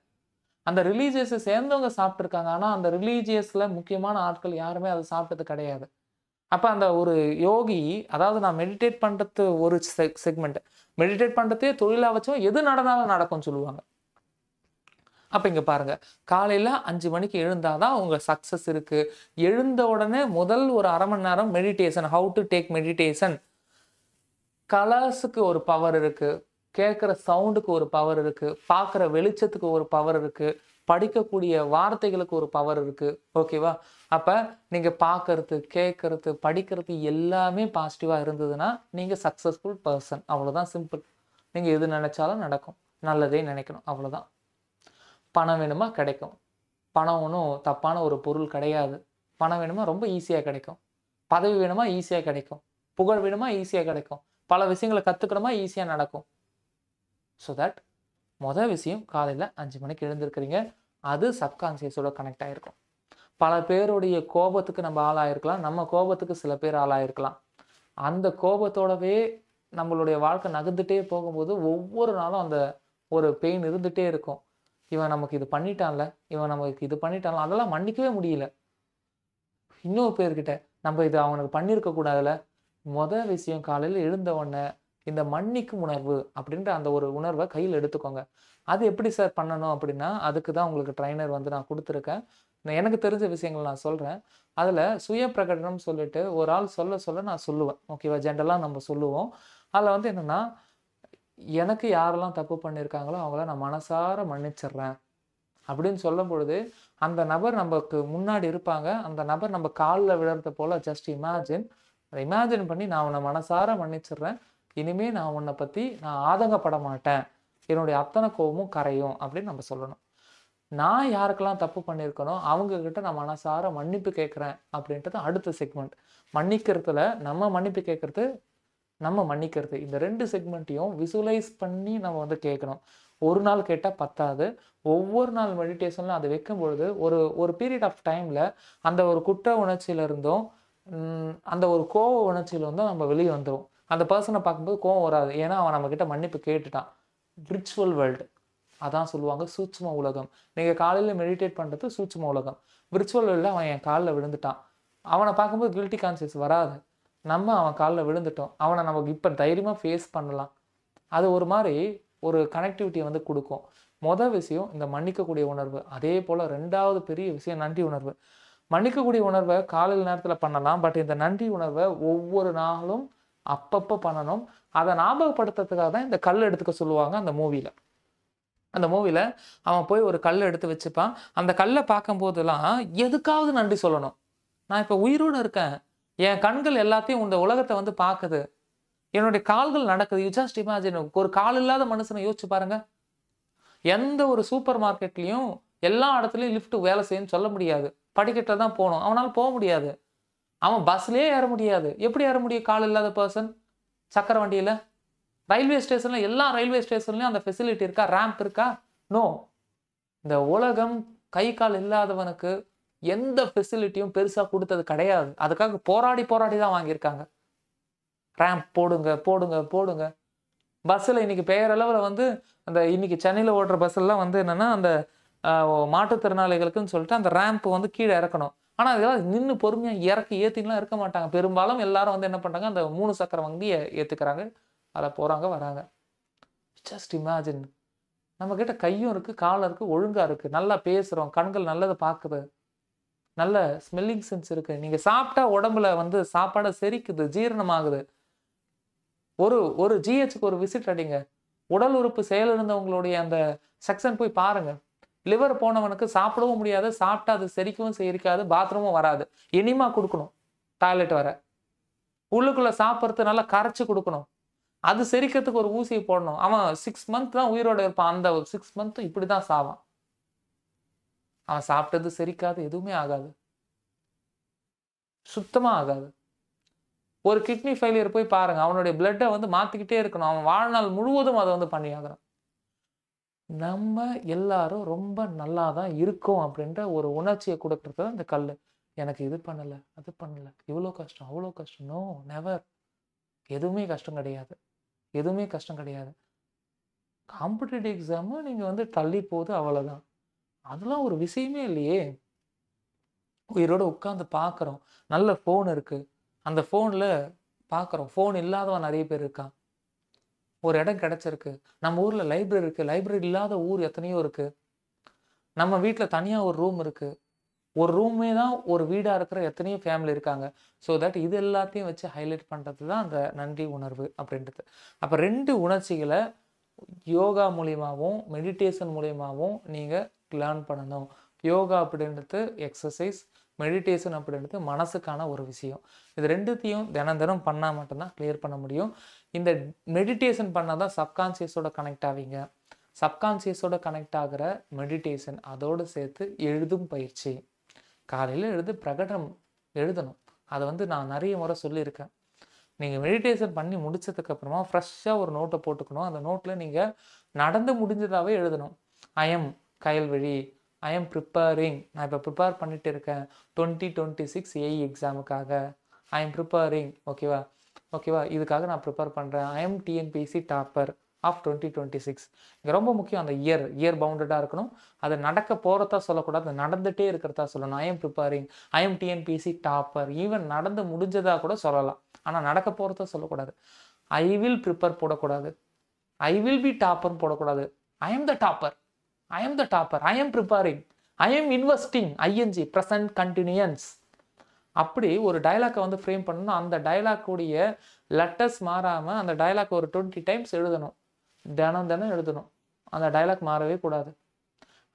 அந்த ரிலீஜியஸை சேர்ந்தவங்க சாப்பிட்ருக்காங்க. ஆனால் அந்த ரிலீஜியஸில் முக்கியமான ஆட்கள் யாருமே அதை சாப்பிட்டது கிடையாது. அப்போ அந்த ஒரு யோகி, அதாவது நான் மெடிடேட் பண்ணுறது ஒரு செக்மெண்ட், மெடிடேட் பண்ணுறதே தொழிலாக வச்சோம் எது நடந்தாலும் நடக்கும்னு சொல்லுவாங்க. அப்போ இங்கே பாருங்கள், காலையில் 5 மணிக்கு எழுந்தாதான் உங்கள் சக்ஸஸ் இருக்குது. எழுந்த உடனே முதல் ஒரு அரை மணி நேரம் meditation. How to take meditation. கலர்ஸுக்கு ஒரு பவர் இருக்குது, கேட்குற சவுண்டுக்கு ஒரு பவர் இருக்குது, பார்க்குற வெளிச்சத்துக்கு ஒரு பவர் இருக்குது, படிக்கக்கூடிய வார்த்தைகளுக்கு ஒரு பவர் இருக்குது. ஓகேவா? அப்போ நீங்கள் பார்க்கறது, கேட்குறது, படிக்கிறது எல்லாமே பாசிட்டிவாக இருந்ததுன்னா நீங்கள் சக்ஸஸ்ஃபுல் பர்சன். அவ்வளோதான், சிம்பிள். நீங்கள் எது நினச்சாலும் நடக்கும். நல்லதே நினைக்கணும், அவ்வளோதான். பணம் வேணுமா? கிடைக்கும். பணம் ஒன்றும் தப்பான ஒரு பொருள் கிடையாது. பணம் வேணுமா? ரொம்ப ஈஸியாக கிடைக்கும். பதவி வேணுமா? ஈஸியாக கிடைக்கும். புகழ் வேணுமா? ஈஸியாக கிடைக்கும். பல விஷயங்களை கற்றுக்கணுமா? ஈஸியாக நடக்கும். ஸோ தட் மொதல் விஷயம், காலையில் 5 மணிக்கு எழுந்திருக்கிறீங்க, அது சப்கான்சியஸோட கனெக்ட் ஆகிருக்கும். பல பேருடைய கோபத்துக்கு நம்ம ஆளாயிருக்கலாம், நம்ம கோபத்துக்கு சில பேர் ஆளாயிருக்கலாம். அந்த கோபத்தோடவே நம்மளுடைய வாழ்க்கை நகர்ந்துட்டே போகும்போது ஒவ்வொரு நாளும் அந்த ஒரு பெயின் இருந்துகிட்டே இருக்கும். இவன் நமக்கு இது பண்ணிட்டான்ல, இவன் நமக்கு இது பண்ணிட்டான்ல, அதெல்லாம் மன்னிக்கவே முடியல. இன்னொரு பேர்கிட்ட நம்ம இது அவனுக்கு பண்ணியிருக்க கூடாதுல. மொதல் விஷயம், காலையில் எழுந்த உடனே இந்த மன்னிக்கும் உணர்வு அப்படின்ற அந்த ஒரு உணர்வை கையில் எடுத்துக்கோங்க. அது எப்படி சார் பண்ணணும் அப்படின்னா, அதுக்கு தான் உங்களுக்கு ட்ரைனர் வந்து நான் கொடுத்துருக்கேன். எனக்கு தெரிஞ்ச விஷயங்கள் நான் சொல்கிறேன். அதில் சுய பிரகடனம் சொல்லிட்டு ஒரு ஆள் சொல்ல நான் சொல்லுவேன். ஓகேவா? ஜென்ரலாக நம்ம சொல்லுவோம். அதில் வந்து என்னென்னா, எனக்கு யாரெல்லாம் தப்பு பண்ணியிருக்காங்களோ அவங்கள நான் மனசார மன்னிச்சிடுறேன் அப்படின்னு சொல்லும் பொழுது, அந்த நபர் நமக்கு முன்னாடி இருப்பாங்க. அந்த நபர் நம்ம காலில் விழுறத போல் ஜஸ்ட் இமேஜின் பண்ணி, நான் உன்னை மனசார மன்னிச்சிடுறேன், இனிமேல் நான் உன்னை பற்றி நான் ஆதங்கப்பட மாட்டேன், என்னுடைய அத்தனை கோபமும் கரையும் அப்படின்னு நம்ம சொல்லணும். நான் யாருக்கெல்லாம் தப்பு பண்ணியிருக்கணும் அவங்கக்கிட்ட நான் மனசார மன்னிப்பு கேட்குறேன் அப்படின்றது அடுத்த செக்மெண்ட். மன்னிக்கிறதுல நம்ம மன்னிப்பு கேட்குறது, நம்ம மன்னிக்கிறது, இந்த 2 செக்மெண்ட்டையும் விசுவலைஸ் பண்ணி நம்ம வந்து கேட்கணும். ஒரு நாள் கேட்டால் பத்தாது. ஒவ்வொரு நாள் மெடிடேஷனில் அதை வைக்கும் பொழுது ஒரு பீரியட் ஆஃப் டைமில் அந்த ஒரு குற்ற உணர்ச்சியிலிருந்தும் அந்த ஒரு கோவ உணர்ச்சியிலிருந்தும் நம்ம வெளியே வந்துடும். அந்த பர்சனை பார்க்கும்போது கோவம் வராது. ஏன்னா அவன் நம்மக்கிட்ட மன்னிப்பு கேட்டுட்டான். விர்ச்சுவல் வேர்ல்டு அதான் சொல்லுவாங்க, சூட்சும உலகம். நீங்கள் காலையில் மெடிடேட் பண்ணுறது சூட்சும உலகம். விர்ச்சுவல் வேர்ல்டில் அவன் என் காலில் விழுந்துட்டான், அவனை பார்க்கும்போது கில்ட்டி கான்சியஸ் வராது. நம்ம அவன் காலில் விழுந்துட்டோம், அவனை நமக்கு இப்போ தைரியமாக ஃபேஸ் பண்ணலாம். அது ஒரு மாதிரி ஒரு கனெக்டிவிட்டியை வந்து கொடுக்கும். மொதல் விஷயம் இந்த மன்னிக்கக்கூடிய உணர்வு. அதே போல் 2வது பெரிய விஷயம் நன்றி உணர்வு. மன்னிக்கக்கூடிய உணர்வை காலையில் நேரத்தில் பண்ணலாம். பட் இந்த நன்றி உணர்வை ஒவ்வொரு நாளும் அப்பப்போ பண்ணணும். அதை ஞாபகப்படுத்துறதுக்காக தான் இந்த கல் எடுத்துக்க சொல்லுவாங்க. அந்த மூவியில் அவன் போய் ஒரு கல் எடுத்து வச்சுப்பான். அந்த கல்லை பார்க்கும்போதெல்லாம் எதுக்காவது நன்றி சொல்லணும். நான் இப்போ உயிரோடு இருக்கேன், என் கண்கள் எல்லாத்தையும் இந்த உலகத்தை வந்து பார்க்குது, என்னுடைய கால்கள் நடக்குது. யூ ஜஸ்ட் இமேஜின், ஒரு கால் இல்லாத மனுஷனை யோசிச்சு பாருங்க. எந்த ஒரு சூப்பர் மார்க்கெட்லேயும் எல்லா இடத்துலையும் லிஃப்ட் வேலை செய்யுன்னு சொல்ல முடியாது. படிக்கட்டில் தான் போகணும், அவனால் போக முடியாது. அவன் பஸ்லேயே ஏற முடியாது. எப்படி ஏற முடியும் கால் இல்லாத பர்சன்? சக்கர வண்டியில். ரயில்வே ஸ்டேஷனில், எல்லா ரயில்வே ஸ்டேஷன்லையும் அந்த ஃபெசிலிட்டி இருக்கா? ரேம்ப் இருக்கா? நோ. இந்த உலகம் கை கால் இல்லாதவனுக்கு எந்த ஃபெசிலிட்டியும் பெருசாக கொடுத்தது கிடையாது. அதுக்காக போராடி தான் வாங்கியிருக்காங்க. ரேம்ப் போடுங்க போடுங்க போடுங்க. பஸ்ஸில் இன்றைக்கி பெயரளவில் வந்து அந்த இன்றைக்கி சென்னையில் ஓடுற பஸ்ஸெல்லாம் வந்து என்னென்னா, அந்த மாற்றுத்திறனாளிகளுக்குன்னு சொல்லிட்டு அந்த ரேம்ப் வந்து கீழே இறக்கணும். ஆனால் அதெல்லாம் நின்று பொறுமையாக இறக்கி ஏற்றிலாம் இருக்க மாட்டாங்க. பெரும்பாலும் எல்லாரும் வந்து என்ன பண்ணுறாங்க, அந்த 3 சக்கர வண்டியை ஏற்றுக்கிறாங்க, அதில் போகிறாங்க வராங்க. ஜஸ்ட் இமேஜின், நம்மக்கிட்ட கையும் இருக்குது, காலம் இருக்குது, ஒழுங்காக இருக்குது, நல்லா பேசுகிறோம், கண்கள் நல்லதை பார்க்குது, நல்ல ஸ்மெல்லிங் சென்ஸ் இருக்குது. நீங்கள் சாப்பிட்டா உடம்புல வந்து சாப்பாடை செரிக்குது, ஜீரணமாகுது. ஒரு ஜிஹெச்சுக்கு ஒரு விசிட் அடிங்க. உடல் உறுப்பு செயலிழந்தவங்களுடைய அந்த செக்ஷன் போய் பாருங்கள். லிவர் போனவனுக்கு சாப்பிடவும் முடியாது, சாப்பிட்டா அது செரிக்கவும் செரிக்காது, பாத்ரூமும் வராது. இனிமா கொடுக்கணும், டாய்லெட் வர. உள்ளுக்குள்ளே சாப்பிட்றது நல்லா கரைச்சி கொடுக்கணும். அது செரிக்கிறதுக்கு ஒரு ஊசியை போடணும். அவன் 6 மந்த் தான் உயிரோட இருப்பான். அந்த 6 மந்த் இப்படிதான் சாவான். அவன் சாப்பிட்டது செரிக்காது, எதுவுமே ஆகாது. சுத்தமா ஆகாது. ஒரு கிட்னி ஃபெயிலியர் போய் பாருங்க. அவனுடைய பிளட்ட வந்து மாத்திக்கிட்டே இருக்கணும். அவன் வாழ்நாள் முழுவதும் அத வந்து பண்ணியாகணும். நம்ம எல்லாரும் ரொம்ப நல்லா தான் இருக்கோம் அப்படின்ற ஒரு உணர்ச்சிய குடுக்குறது தான் இந்த கல்லு. எனக்கு இது பண்ணல, அது பண்ணல, இவ்ளோ கஷ்டம், அவ்ளோ கஷ்டம். No, never. எதுவுமே கஷ்டம் கிடையாது. எதுவுமே கஷ்டம் கிடையாது. காம்படிட்டிவ் எக்ஸாம் நீங்க வந்து தள்ளி போகுது அவ்வளோதான். அதெல்லாம் ஒரு விஷயமே இல்லையே! உயிரோட உட்கார்ந்து பார்க்குறோம். நல்ல ஃபோன் இருக்கு. அந்த ஃபோன்ல பார்க்குறோம். ஃபோன் இல்லாதவன் நெறைய பேர் இருக்கான். ஒரு இடம் கிடைச்சிருக்கு. நம்ம ஊர்ல லைப்ரரி இருக்கு. லைப்ரரி இல்லாத ஊர் எத்தனையோ இருக்கு. நம்ம வீட்ல தனியா ஒரு ரூம் இருக்கு. ஒரு ரூமே தான் ஒரு வீடா இருக்கிற எத்தனையோ ஃபேமிலி இருக்காங்க. ஸோ தட் இது எல்லாத்தையும் வச்சு ஹைலைட் பண்றது தான் அந்த நன்றி உணர்வு அப்படின்றது. அப்ப 2 உணர்ச்சிகள யோகா மூலியமாவும், மெடிடேஷன் மூலியமாவும் நீங்க லேர்ன் பண்ணணும். யோகா அப்படின்றது எக்ஸர்சைஸ், மெடிடேஷன் அப்படின்றது மனசுக்கான ஒரு விஷயம். இது 2த்தையும் தினம் தினம் பண்ணா மட்டும் தான் கிளியர் பண்ண முடியும். இந்த மெடிடேஷன் பண்ணா தான் சப்கான்ஷியஸோட கனெக்ட் ஆவீங்க. சப்கான்ஷியஸோட கனெக்ட் ஆகுற மெடிடேஷன் அதோடு சேர்த்து எழுதும் பயிற்சி. காலையில எழுந்து பிரகடனம் எழுதணும். அத வந்து நான் நெறைய முறை சொல்லியிருக்கேன். நீங்க மெடிடேஷன் பண்ணி முடிச்சதுக்கு அப்புறமா ஃப்ரெஷ்ஷா ஒரு நோட்ட போட்டுக்கணும். அந்த நோட்ல நீங்க நடந்து முடிஞ்சதாவே எழுதணும். I am Kayalvizhi. I am preparing. நான் இப்ப பிரிப்பேர் பண்ணிட்டு இருக்கேன். 2026 ஏஇ எக்ஸாமுக்காக. I am பிரிப்பேரிங். ஓகேவா? ஓகேவா? இதுக்காக நான் பிரிப்பேர் பண்றேன். I am TNPSC topper of 2026. இங்க ரொம்ப முக்கியம் அந்த இயர் பவுண்டடா இருக்கணும். அது நடக்க போறதா சொல்லக்கூடாது. நடந்துட்டே இருக்கிறதா சொல்லணும். I am preparing. I am TNPSC topper. Even நடந்து முடிஞ்சதா கூட சொல்லலாம். ஆனா நடக்க போறத சொல்லக்கூடாது. ஐ வில் பிரிப்பேர் போடக்கூடாது. ஐ வில் பி டாப்பர்னு போடக்கூடாது. I am the topper. I am the topper. I am preparing. I am investing. ING present continuance. அப்படி ஒரு டயலாக்க வந்து ஃப்ரேம் பண்ணணும். அந்த டயலாக் உடைய லெட்டர்ஸ் மாறாம அந்த டயலாக் ஒரு 20 டைம்ஸ் எழுதணும். தினம் தினம் எழுதணும். அந்த டயலாக் மாறவே கூடாது.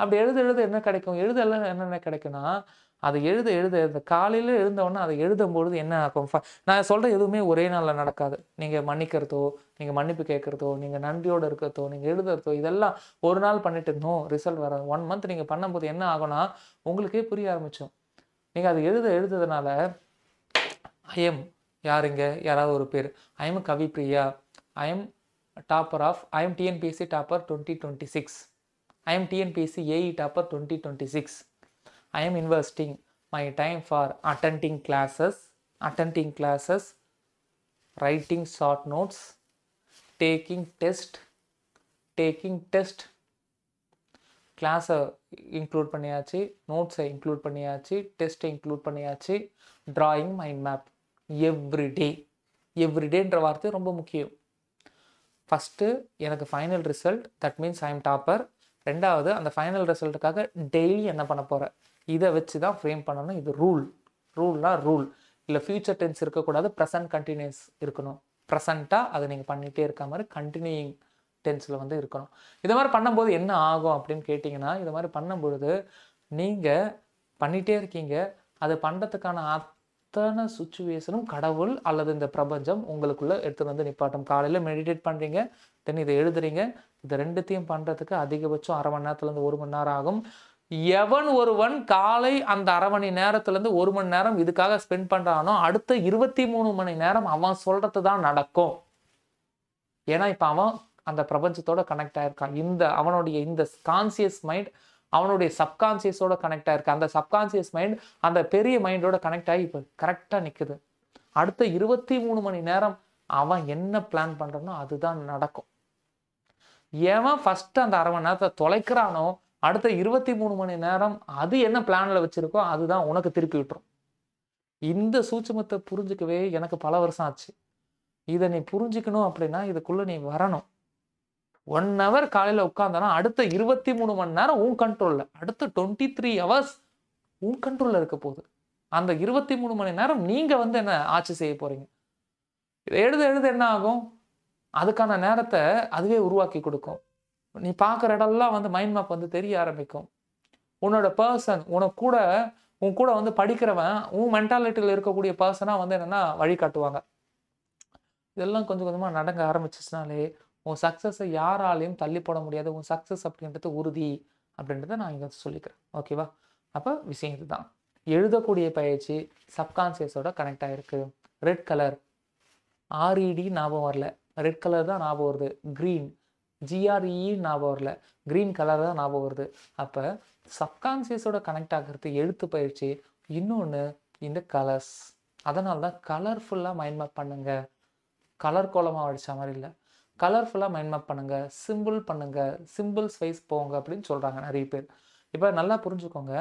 அப்படி எழுத என்ன கிடைக்கும்? என்னென்ன கிடைக்கும்னா, அது எழுத காலையில எழுந்தவுடனே அதை எழுதும்பொழுது என்ன ஆகும்? நான் சொல்ற எதுவுமே ஒரே நாள்ல நடக்காது. நீங்க மன்னிக்கிறதோ, நீங்க மன்னிப்பு கேட்கிறதோ, நீங்க நன்றியோட இருக்கிறதோ, நீங்க எழுதுறதோ இதெல்லாம் ஒரு நாள் பண்ணிட்டு ரிசல்ட் வராது. 1 மந்த் நீங்க பண்ணும்போது என்ன ஆகும்னா, உங்களுக்கே புரிய ஆரம்பிச்சுரும். நீங்க அது எழுதுறதுனால ஐ எம் யாருங்க? யாராவது ஒரு பேர். I am Kavipriya. I am topper of I am TNPSC topper 2026. I am TNPSC AE Topper 2026. I am investing my time for attending classes, writing short notes, taking test, class include பண்ணியாச்சு, notes include பண்ணியாச்சு, test include பண்ணியாச்சு, drawing mind map every dayன்ற வார்த்தை ரொம்ப முக்கியம். First எனக்கு final result, that means I am topper. ரெண்டாவது அந்த final ரிசல்ட்டுக்காக daily என்ன பண்ண போகிறேன், இதை வச்சு தான் ஃப்ரேம் பண்ணணும். இது ரூல். இல்லை ஃபியூச்சர் டென்ஸ் இருக்கக்கூடாது, ப்ரெசன்ட் கண்டினியூஸ் இருக்கணும். ப்ரெசண்ட்டாக அதை நீங்கள் பண்ணிகிட்டே இருக்க மாதிரி கண்டினியூயிங் டென்ஸில் வந்து இருக்கணும். இதை மாதிரி பண்ணும்போது என்ன ஆகும் அப்படின்னு கேட்டிங்கன்னா, இது மாதிரி பண்ணும்பொழுது நீங்கள் பண்ணிகிட்டே இருக்கீங்க. அதை பண்ணுறதுக்கான அத்தனை சுச்சுவேஷனும் கடவுள் அல்லது இந்த பிரபஞ்சம் உங்களுக்குள்ளே எடுத்துகிட்டு வந்து நிப்பாட்டும். காலையில் மெடிடேட் பண்ணுறீங்க, தென் இதை எழுதுறீங்க. இது 2த்தையும் பண்ணுறதுக்கு அதிகபட்சம் 1/2 மணி நேரத்துலேருந்து 1 மணி நேரம் ஆகும். எவன் ஒருவன் காலை அந்த 1/2 மணி நேரத்துலேருந்து 1 மணி நேரம் இதுக்காக ஸ்பெண்ட் பண்ணுறானோ, அடுத்த 23 மணி நேரம் அவன் சொல்கிறது தான் நடக்கும். ஏன்னா இப்போ அவன் அந்த பிரபஞ்சத்தோட கனெக்ட் ஆயிருக்கான். அவனுடைய இந்த கான்சியஸ் மைண்ட் அவனுடைய சப்கான்சியஸோட கனெக்ட் ஆயிருக்கு. அந்த சப்கான்சியஸ் மைண்ட் அந்த பெரிய மைண்டோட கனெக்ட் ஆகி இப்போ கரெக்டாக நிற்குது. அடுத்த 23 மணி நேரம் அவன் என்ன பிளான் பண்ணுறானோ அதுதான் நடக்கும். எவன் ஃபர்ஸ்ட் அந்த 1/2 மணி நேரத்தை தொலைக்கிறானோ, அடுத்த 23 மணி நேரம் அது என்ன பிளான்ல வச்சிருக்கோ அதுதான் உனக்கு திருப்பி விட்டுரும். இந்த சூட்சுமத்தை புரிஞ்சுக்கவே எனக்கு பல வருஷம் ஆச்சு. இதை நீ புரிஞ்சுக்கணும் அப்படின்னா இதுக்குள்ள நீ வரணும். 1 hour காலையில உட்கார்ந்தானா அடுத்த 23 மணி நேரம் உன் கண்ட்ரோல்ல, அடுத்த 23 hours உன் கண்ட்ரோல்ல இருக்க போகுது. அந்த 23 மணி நேரம் நீங்க வந்து என்ன ஆட்சி செய்ய போறீங்க. இதை எழுத என்ன ஆகும், அதுக்கான நேரத்தை அதுவே உருவாக்கி கொடுக்கும். நீ பார்க்குற இடம்லாம் வந்து மைண்ட் மேப் வந்து தெரிய ஆரம்பிக்கும். உன்னோட பர்சன் உன் கூட வந்து படிக்கிறவன் உன் மென்டாலிட்டியில் இருக்கக்கூடிய பர்சனாக வந்து என்னென்னா வழிகாட்டுவாங்க. இதெல்லாம் கொஞ்சம் கொஞ்சமாக நடக்க ஆரம்பிச்சிச்சுனாலே உன் சக்ஸஸை யாராலையும் தள்ளி போட முடியாது. உன் சக்ஸஸ் அப்படின்றது உறுதி அப்படின்றத நான் இங்கே சொல்லிக்கிறேன். ஓகேவா? அப்போ விஷயம் இதுதான். எழுதக்கூடிய பயிற்சி சப்கான்சியஸோட கனெக்ட் ஆகிருக்கு. ரெட் கலர் ஆர்இடி ஞாபகம் வரல, ரெட் கலர் தான் ஞாபகம் வருது. க்ரீன் ஜிஆர்இ ஞாபகம் வரல, க்ரீன் கலர் தான் ஞாபகம் வருது. அப்போ சப்கான்சியஸோட கனெக்ட் ஆகிறது எழுத்து பயிற்சி. இன்னொன்று இந்த கலர்ஸ். அதனால தான் கலர்ஃபுல்லாக மைண்ட் மேப் பண்ணுங்க. கலர் கோலமாக அடித்த மாதிரி இல்லை, கலர்ஃபுல்லாக மைண்ட் மேப் பண்ணுங்கள், சிம்பிள் பண்ணுங்கள், சிம்பிள்ஸ் வைஸ் போங்க அப்படின்னு சொல்கிறாங்க நிறைய பேர். இப்போ நல்லா புரிஞ்சுக்கோங்க,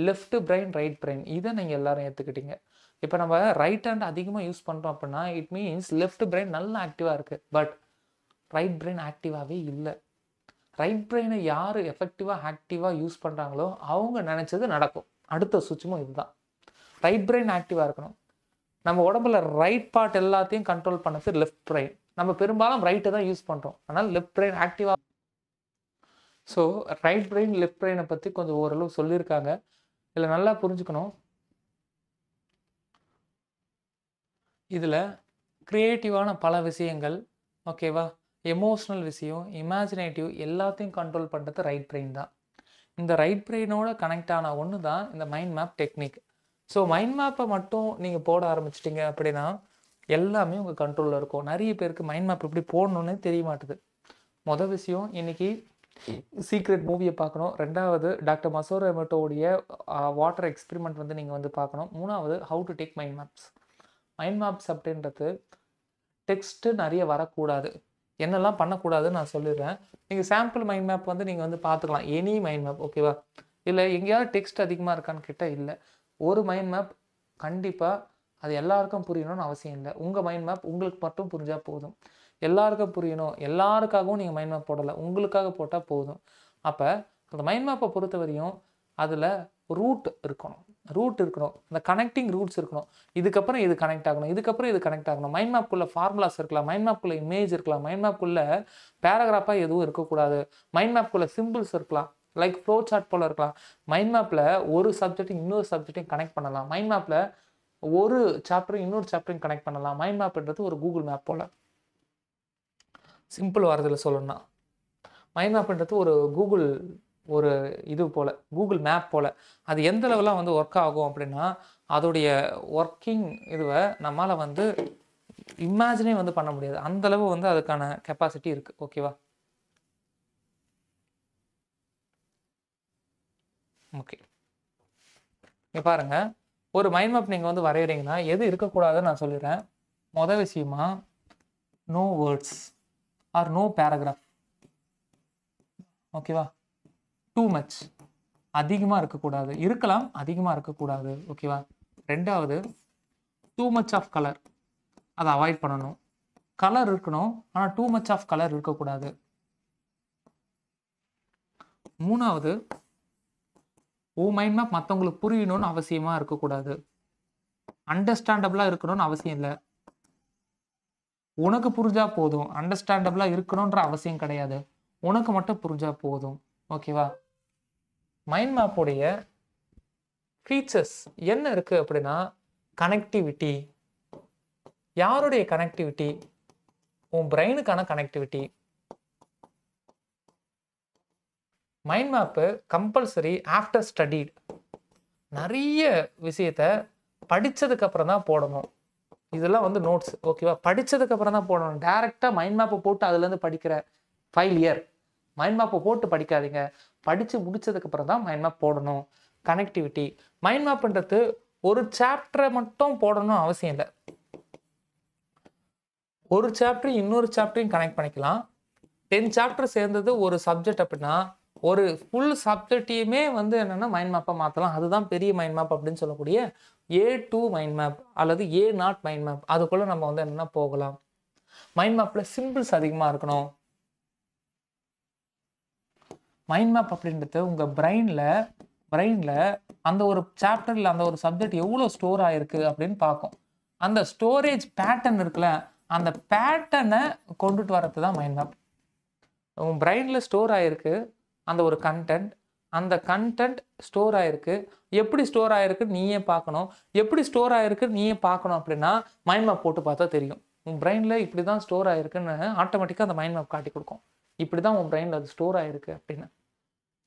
லெஃப்ட் பிரெயின் ரைட் பிரெயின் இதை நீங்கள் எல்லாரும் ஏற்றுக்கிட்டீங்க. இப்போ நம்ம ரைட் ஹேண்ட் அதிகமாக யூஸ் பண்ணுறோம் அப்படின்னா இட் மீன்ஸ் லெஃப்ட் பிரெயின் நல்லா ஆக்டிவாக இருக்குது, பட் ரைட் பிரெயின் ஆக்டிவாகவே இல்லை. ரைட் பிரெயினை யார் எஃபெக்டிவாக ஆக்டிவாக யூஸ் பண்ணுறாங்களோ அவங்க நினச்சது நடக்கும். அடுத்த சுச்சுமும் இதுதான். ரைட் பிரெயின் ஆக்டிவாக இருக்கணும். நம்ம உடம்புல ரைட் பார்ட் எல்லாத்தையும் கண்ட்ரோல் பண்ணது லெஃப்ட் பிரெயின். நம்ம பெரும்பாலும் ரைட்டை தான் யூஸ் பண்ணுறோம், அதனால் லெஃப்ட் பிரெயின் ஆக்டிவாக. ஸோ ரைட் பிரெயின் லெஃப்ட் பிரெயினை பற்றி கொஞ்சம் ஓரளவு சொல்லியிருக்காங்க. இதில் நல்லா புரிஞ்சுக்கணும், இதில் க்ரியேட்டிவான பல விஷயங்கள், ஓகேவா, எமோஷ்னல் விஷயம், இமேஜினேட்டிவ் எல்லாத்தையும் கண்ட்ரோல் பண்ணுறது ரைட் பிரெயின் தான். இந்த ரைட் பிரெயினோட கனெக்ட் ஆன ஒன்று தான் இந்த mind map technique. So mind மேப்பை மட்டும் நீங்கள் போட ஆரம்பிச்சிட்டிங்க அப்படின்னா எல்லாமே உங்கள் கண்ட்ரோலில் இருக்கும். நிறைய பேருக்கு மைண்ட் மேப் எப்படி போடணுன்னே தெரிய மாட்டுது. மொதல் விஷயம், இன்றைக்கி சீக்ரெட் மூவியை பார்க்கணும். ரெண்டாவது டாக்டர் மசோரோ எமோட்டோடைய வாட்டர் எக்ஸ்பெரிமெண்ட் வந்து நீங்கள் வந்து பார்க்கணும். மூணாவது how to take mind maps. Mind maps அப்படின்றது டெக்ஸ்ட்டு நிறைய வரக்கூடாது. என்னெல்லாம் பண்ணக்கூடாதுன்னு நான் சொல்லிடுறேன். நீங்கள் சாம்பிள் மைண்ட் மேப் வந்து நீங்கள் வந்து பார்த்துக்கலாம், எனி மைண்ட் மேப், ஓகேவா. இல்லை எங்கேயாவது டெக்ஸ்ட் அதிகமாக இருக்கான்னு கேட்டால் இல்லை. ஒரு மைண்ட் மேப் கண்டிப்பாக அது எல்லாருக்கும் புரியணும்னு அவசியம் இல்லை. உங்கள் மைண்ட் மேப் உங்களுக்கு மட்டும் புரிஞ்சால் போதும். எல்லாருக்கும் புரியணும், எல்லாருக்காகவும் நீங்கள் மைண்ட் மேப் போடலை, உங்களுக்காக போட்டால் போதும். அப்போ அந்த மைண்ட் மேப்பை பொறுத்த வரையும் அதில் ரூட் இருக்கணும், அந்த கனெக்டிங் ரூட்ஸ் இருக்கணும். இதுக்கப்புறம் இது கனெக்ட் ஆகணும், இதுக்கப்புறம் இது கனெக்ட் ஆகணும். மைண்ட் மேப்புக்குள்ளே ஃபார்முலாஸ் இருக்கலாம், மைண்ட் மேப்புக்குள்ளே இமேஜ் இருக்கலாம், மைண்ட் மேப்புக்குள்ளே பேராகிராஃபாக எதுவும் இருக்கக்கூடாது, மைண்ட் மேப்புக்குள்ளே சிம்பிள்ஸ் இருக்கலாம், லைக் ஃப்ளோ சார்ட் போல் இருக்கலாம். மைண்ட் மேப்பில் ஒரு சப்ஜெக்டையும் இன்னொரு சப்ஜெக்டையும் கனெக்ட் பண்ணலாம். மைண்ட் மேப்பில் ஒரு சாப்டரும் இன்னொரு சாப்டரையும் கனெக்ட் பண்ணலாம். மைண்ட் மேப்ன்றது ஒரு கூகுள் மேப் போல். சிம்பிள் வாரத்தில் சொல்லணும்னா மைண்ட் மேப்ன்றது ஒரு இது போல், கூகுள் மேப் போல். அது எந்த லெவலாக வந்து ஒர்க் ஆகும் அப்படின்னா அதோடைய ஒர்க்கிங் இதுவை நம்மளால் வந்து இமேஜினே வந்து பண்ண முடியாது. அந்தளவு வந்து அதுக்கான கெப்பாசிட்டி இருக்குது, ஓகேவா. ஓகே, இங்கே பாருங்கள், ஒரு மைண்ட் மேப் நீங்கள் வந்து வரைகிறீங்கன்னா எது இருக்கக்கூடாதுன்னு நான் சொல்லிடுறேன். மொதல் விஷயமா no words or no paragraph, ஓகேவா. டூ மச், அதிகமாக இருக்கக்கூடாது, இருக்கலாம் அதிகமாக இருக்கக்கூடாது, ஓகேவா. ரெண்டாவது டூ மச் ஆஃப் கலர், அதை அவாய்ட் பண்ணணும். கலர் இருக்கணும், ஆனால் டூ மச் ஆஃப் கலர் இருக்கக்கூடாது. மூணாவது மைண்ட் மேப் மற்றவங்களுக்கு புரியணும்னு அவசியமாக இருக்கக்கூடாது, அண்டர்ஸ்டாண்டபிளாக இருக்கணும்னு அவசியம் இல்லை. உனக்கு புரிஞ்சா போதும், அண்டர்ஸ்டாண்டபிளாக இருக்கணுன்ற அவசியம் கிடையாது, உனக்கு மட்டும் புரிஞ்சா போதும், ஓகேவா. மைண்ட் மேப்போடைய ஃபீச்சர்ஸ் என்ன இருக்குது அப்படின்னா கனெக்டிவிட்டி. யாருடைய கனெக்டிவிட்டி? உன் பிரெயினுக்கான connectivity. Mind map compulsory after studied. நிறைய விஷயத்த படித்ததுக்கப்புறம் தான் போடணும். இதெல்லாம் வந்து நோட்ஸ், ஓகேவா. படித்ததுக்கப்புறம் தான் போடணும். டேரெக்டாக மைண்ட் மேப்பை போட்டு அதுலேருந்து படிக்கிற ஃபைலியர். மைண்ட் மேப்பை போட்டு படிக்காதீங்க, படித்து முடித்ததுக்கப்புறம் தான் மைண்ட் மேப் போடணும். கனெக்டிவிட்டி. மைண்ட் மேப்ன்றது ஒரு சாப்டரை மட்டும் போடணும்னு அவசியம் இல்லை. ஒரு சாப்டர் இன்னொரு சாப்டரையும் கனெக்ட் பண்ணிக்கலாம். 10 சாப்டர் சேர்ந்தது ஒரு சப்ஜெக்ட் அப்படின்னா ஒரு ஃபுல் சப்ஜெக்டையுமே வந்து என்னென்னா மைண்ட் மேப்பை மாற்றலாம். அதுதான் பெரிய மைண்ட் மேப் அப்படின்னு சொல்லக்கூடிய A2 மைண்ட் மேப் அல்லது A0 மைண்ட் மேப். அதுக்குள்ளே நம்ம வந்து என்னென்னா போகலாம். மைண்ட் மேப்பில் சிம்பிள்ஸ் அதிகமாக இருக்கணும். மைண்ட் மேப் அப்படின்றது உங்கள் பிரெயினில் அந்த ஒரு சாப்டரில் அந்த ஒரு சப்ஜெக்ட் எவ்வளோ ஸ்டோர் ஆகிருக்கு அப்படின்னு பார்க்கும். அந்த ஸ்டோரேஜ் பேட்டர்ன் இருக்குல்ல, அந்த பேட்டர்னை கொண்டுட்டு வரது தான் மைண்ட் மேப். உன் பிரெயினில் ஸ்டோர் ஆகிருக்கு அந்த ஒரு கண்டென்ட், அந்த கண்டென்ட் ஸ்டோர் ஆகிருக்கு. எப்படி ஸ்டோர் ஆகிருக்கு நீயே பார்க்கணும். எப்படி ஸ்டோர் ஆகிருக்கு நீயே பார்க்கணும் அப்படின்னா மைண்ட் மேப் போட்டு பார்த்தா தெரியும். உன் பிரெயினில் இப்படி தான் ஸ்டோர் ஆகிருக்குன்னு ஆட்டோமேட்டிக்காக அந்த மைண்ட் மேப் காட்டி கொடுக்கும். இப்படி தான் உன் பிரெயினில் அது ஸ்டோர் ஆகிருக்கு அப்படின்னு.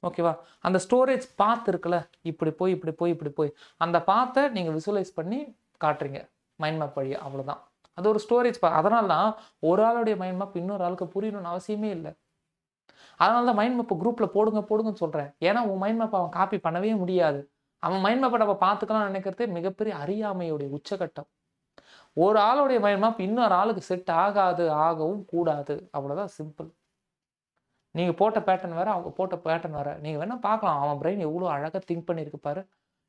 ஓகேவா? அந்த ஸ்டோரேஜ் பாத் இருக்குல்ல, இப்படி போய் இப்படி போய் இப்படி போய் அந்த பாத்தை நீங்கள் விசுவலைஸ் பண்ணி காட்டுறீங்க மைண்ட் மேப் வழியா. அவ்வளோதான். அது ஒரு ஸ்டோரேஜ் அதனால தான் ஒரு ஆளுடைய மைண்ட் மேப் இன்னொரு ஆளுக்கு புரியணும்னு அவசியமே இல்லை. அதனால தான் மைண்ட் மேப் குரூப்பில் போடுங்கன்னு சொல்கிறேன். ஏன்னா உன் மைண்ட் மேப் அவன் காப்பி பண்ணவே முடியாது. அவன் மைண்ட் மேப்பை நம்ம பார்த்துக்கலாம் நினைக்கிறதே மிகப்பெரிய அறியாமையுடைய உச்சகட்டம். ஒரு ஆளுடைய மைண்ட் மேப் இன்னொரு ஆளுக்கு செட் ஆகாது, ஆகவும் கூடாது. அவ்வளோதான், சிம்பிள். நீங்கள் போட்ட பேட்டர்ன் வேறு, அவங்க போட்ட பேட்டர்ன் வேறு. நீங்கள் வேணால் பார்க்கலாம் அவன் பிரெயின் எவ்வளோ அழகாக திங்க் பண்ணியிருக்கு பாரு.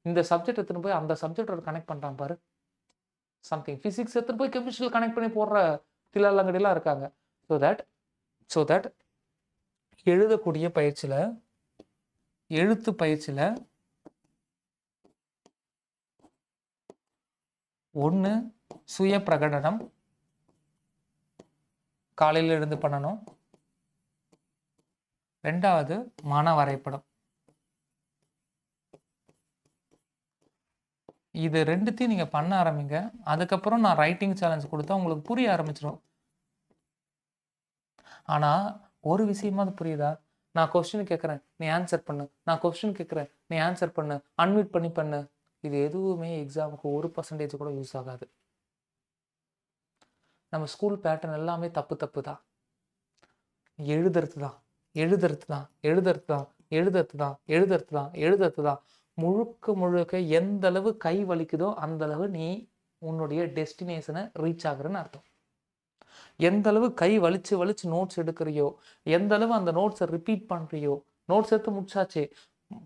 இந்த சப்ஜெக்ட் எடுத்துன்னு போய் அந்த சப்ஜெக்டோட கனெக்ட் பண்ணுறான் பாரு. சம்திங் ஃபிசிக்ஸ் எடுத்துன்னு போய் கெமிஸ்ட்ரியில் கனெக்ட் பண்ணி போடுற தில்லாலங்கடிலாம் இருக்காங்க. ஸோ தட் எழுதக்கூடிய பயிற்சியில், எழுத்து பயிற்சியில் ஒன்று சுய பிரகடனம் காலையில் எழுந்து பண்ணணும். ரெண்டாவது மன வரைபடம். இது ரெண்டுத்தையும் நீங்க பண்ண ஆரம்பிங்க. அதுக்கப்புறம் நான் ரைட்டிங் சேலஞ்ச் கொடுத்தா உங்களுக்கு புரிய ஆரம்பிச்சிடும். ஆனா ஒரு விஷயமா அது புரியுதா? நான் கொஸ்டின் கேட்குறேன், நீ ஆன்சர் பண்ணு. நான் கொஸ்டின் கேட்குறேன், நீ ஆன்சர் பண்ணு. அன்மியூட் பண்ணு. இது எதுவுமே எக்ஸாமுக்கு 1% கூட யூஸ் ஆகாது. நம்ம ஸ்கூல் பேட்டர்ன் எல்லாமே தப்பு தான். எழுதுறது தான். முழுக்க எந்த அளவு கை வலிக்குதோ அந்த அளவு நீ உன்னுடைய டெஸ்டினேஷனை ரீச் ஆகுறன்னு அர்த்தம். எந்த அளவு கை வலிச்சு நோட்ஸ் எடுக்கிறியோ, எந்த அளவு அந்த நோட்ஸை ரிப்பீட் பண்றியோ, நோட்ஸ் எடுத்து முடிச்சாச்சு,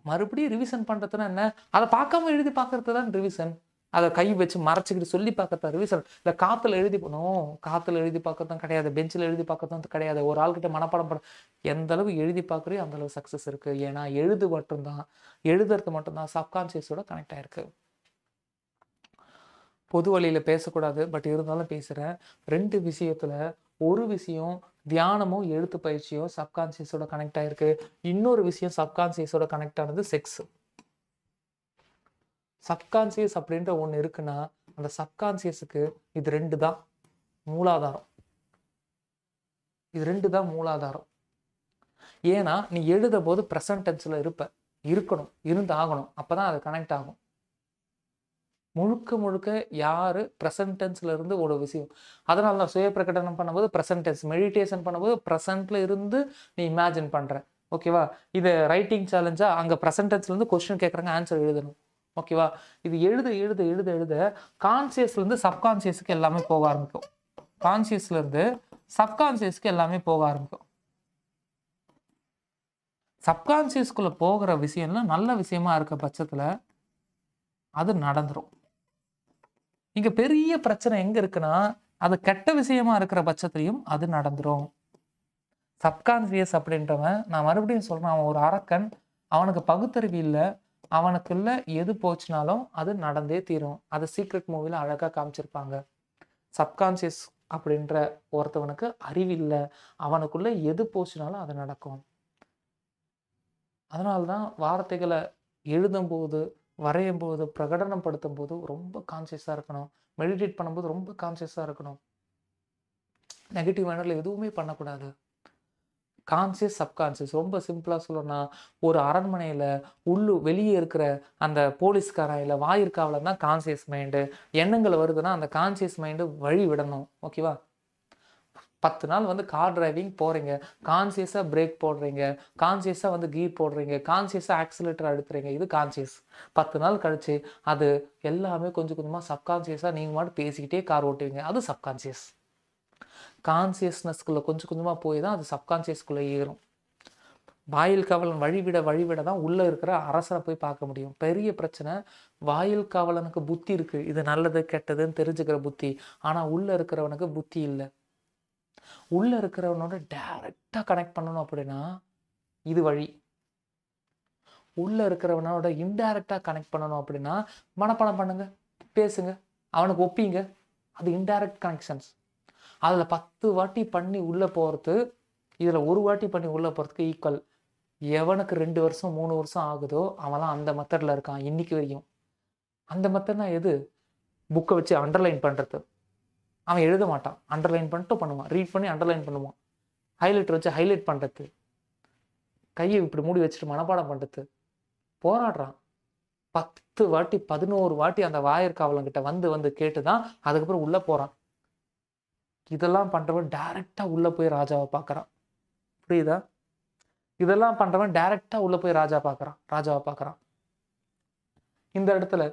மறுபடியும் ரிவிஷன் பண்றதுன்னா என்ன? அதை பார்க்காம எழுதி பார்க்கறது தான் ரிவிஷன். அதை கை வச்சு மறைச்சிக்கிட்டு சொல்லி பார்க்கறதா ரிவிஷன்? இல்லை காத்துல எழுதி காத்துல எழுதி பார்க்கறதும் கிடையாது, பெஞ்சில் எழுதி பார்க்கறதும் கிடையாது. ஒரு ஆள்கிட்ட மனப்பாடம் பண்ண எந்த அளவு எழுதி பார்க்குறியோ அந்த அளவு சக்ஸஸ் இருக்கு. ஏன்னா எழுதுறது மட்டும்தான் சப்கான்சியஸோட கனெக்ட் ஆயிருக்கு. பொது வழியில பேசக்கூடாது, பட் இருந்தாலும் பேசுறேன். 2 விஷயத்துல ஒரு விஷயம் தியானமும் எழுத்து பயிற்சியும் சப்கான்சியஸோட கனெக்ட் ஆயிருக்கு. இன்னொரு விஷயம் சப்கான்சியஸோட கனெக்ட் ஆனது செக்ஸ். சப்கான்சியஸ் அப்படின்ற ஒன்று இருக்குன்னா அந்த சப்கான்சியஸுக்கு இது 2 தான் மூலாதாரம். ஏன்னா நீ எழுத போது ப்ரெசன்ட் டென்ஸ்ல இருந்தாகணும். அப்பதான் அது கனெக்ட் ஆகும். முழுக்க யாரு ப்ரெசன்ட் டென்ஸ்ல இருந்து ஒரு விஷயம். அதனால தான் சுய பிரகடனம் பண்ணும்போது ப்ரெசன்ட் டென்ஸ், மெடிடேஷன் பண்ணும்போது ப்ரெசன்ட்ல இருந்து நீ இமேஜின் பண்ற. ஓகேவா? இது ரைட்டிங் சேலஞ்சா, அங்க ப்ரெசன்ட் டென்ஸ்ல இருந்து கொஸ்டின் கேட்கறாங்க, ஆன்சர் எழுதணும். ஓகேவா? இது எழுத கான்சியஸ்ல இருந்து சப்கான்சியஸ்க்கு எல்லாமே போக ஆரம்பிக்கும். கான்சியஸ்ல இருந்து சப்கான்சியஸ்க்கு எல்லாமே போக ஆரம்பிக்கும். சப்கான்சியஸ்குள்ள போகிற விஷயம்லாம் நல்ல விஷயமா இருக்க பட்சத்துல அது நடந்துரும். இங்க பெரிய பிரச்சனை எங்க இருக்குன்னா, அது கெட்ட விஷயமா இருக்கிற பட்சத்திலையும் அது நடந்துரும். சப்கான்சியஸ் அப்படின்றவன், நான் மறுபடியும் சொல்றேன், அவன் ஒரு அரக்கன். அவனுக்கு பகுத்தறிவு இல்லை. அவனுக்குள்ள எது போச்சுனாலும் அது நடந்தே தீரும். அது சீக்ரெட் மூவில அழகா காமிச்சிருப்பாங்க. சப்கான்சியஸ் அப்படின்ற ஒருத்தவனுக்கு அறிவில்லை, அவனுக்குள்ள எது போச்சுனாலும் அது நடக்கும். அதனால்தான் வார்த்தைகளை எழுதும் போது, வரையும் போது, பிரகடனம் படுத்தும் போது ரொம்ப கான்சியஸா இருக்கணும். மெடிடேட் பண்ணும்போது ரொம்ப கான்சியஸா இருக்கணும். நெகட்டிவ் எனர்ஜியில் எதுவுமே பண்ணக்கூடாது. கான்சியஸ் சப்கான்சியஸ் ரொம்ப சிம்பிளா சொல்லணும்னா, ஒரு அரண்மனையில வெளியே இருக்கிற அந்த போலீஸ்காரன் இல்லை வாயிற்காவலன் தான் கான்சியஸ் மைண்டு. எண்ணங்கள் வருதுன்னா அந்த கான்சியஸ் மைண்டு வழி விடணும். ஓகேவா? 10 நாள் கார் டிரைவிங் போறீங்க, கான்சியஸா பிரேக் போடுறீங்க, கான்சியஸா கீர் போடுறீங்க, கான்சியஸா ஆக்சிலேட்டர் அழுத்துறீங்க. இது கான்சியஸ். 10 நாள் கழிச்சு அது எல்லாமே கொஞ்சம் கொஞ்சமா சப்கான்சியஸா நீங்க மட்டும் பேசிக்கிட்டே கார் ஓட்டுவீங்க. அது சப்கான்சியஸ். கான்சியஸ்னஸ்குள்ள கொஞ்சம் கொஞ்சமா போய் தான் அது சப்கான்சியஸ்குள்ள ஏறும். வாயில் காவலன் வழிவிட தான் உள்ள இருக்கிற அரசனை போய் பார்க்க முடியும். பெரிய பிரச்சனை, வாயில் காவலனுக்கு புத்தி இருக்கு, இது நல்லது கெட்டதுன்னு தெரிஞ்சுக்கிற புத்தி. ஆனா உள்ள இருக்கிறவனுக்கு புத்தி இல்லை. உள்ள இருக்கிறவனோட டைரக்டா கனெக்ட் பண்ணணும் அப்படின்னா இது வழி. உள்ள இருக்கிறவனோட இன்டைரக்டா கனெக்ட் பண்ணணும் அப்படின்னா மனப்பாடம் பண்ணுங்க, பேசுங்க, அவனுக்கு ஒப்பிங்க. அது இன்டைரக்ட் கனெக்ஷன்ஸ். அதுல 10 வாட்டி பண்ணி உள்ள போறது, இதுல 1 வாட்டி பண்ணி உள்ள போறதுக்கு ஈக்குவல். எவனுக்கு 2 வருஷம் 3 வருஷம் ஆகுதோ அவன்லாம் அந்த மெத்தட்ல இருக்கான் இன்னைக்கு வரையும். அந்த மெத்தட்னா எது? புக்கை வச்சு அண்டர்லைன் பண்றது, அவன் எழுத மாட்டான், அண்டர்லைன் பண்ணிட்டு பண்ணுவான், ரீட் பண்ணி அண்டர்லைன் பண்ணுவான், ஹைலைட் வச்சு ஹைலைட் பண்ணுறது, கையை இப்படி மூடி வச்சுட்டு மனப்பாடம் பண்ணுறது, போராடுறான். 10 வாட்டி 11 வாட்டி அந்த வாயிற்காவலங்கிட்ட வந்து வந்து கேட்டு தான் அதுக்கப்புறம் உள்ளே போகிறான். இதெல்லாம் பண்ணுறவன் டைரெக்டாக உள்ளே போய் ராஜாவை பார்க்குறான். புரியுதா? இதெல்லாம் பண்ணுறவன் டைரெக்டாக உள்ளே போய் ராஜாவை பார்க்குறான். இந்த இடத்துல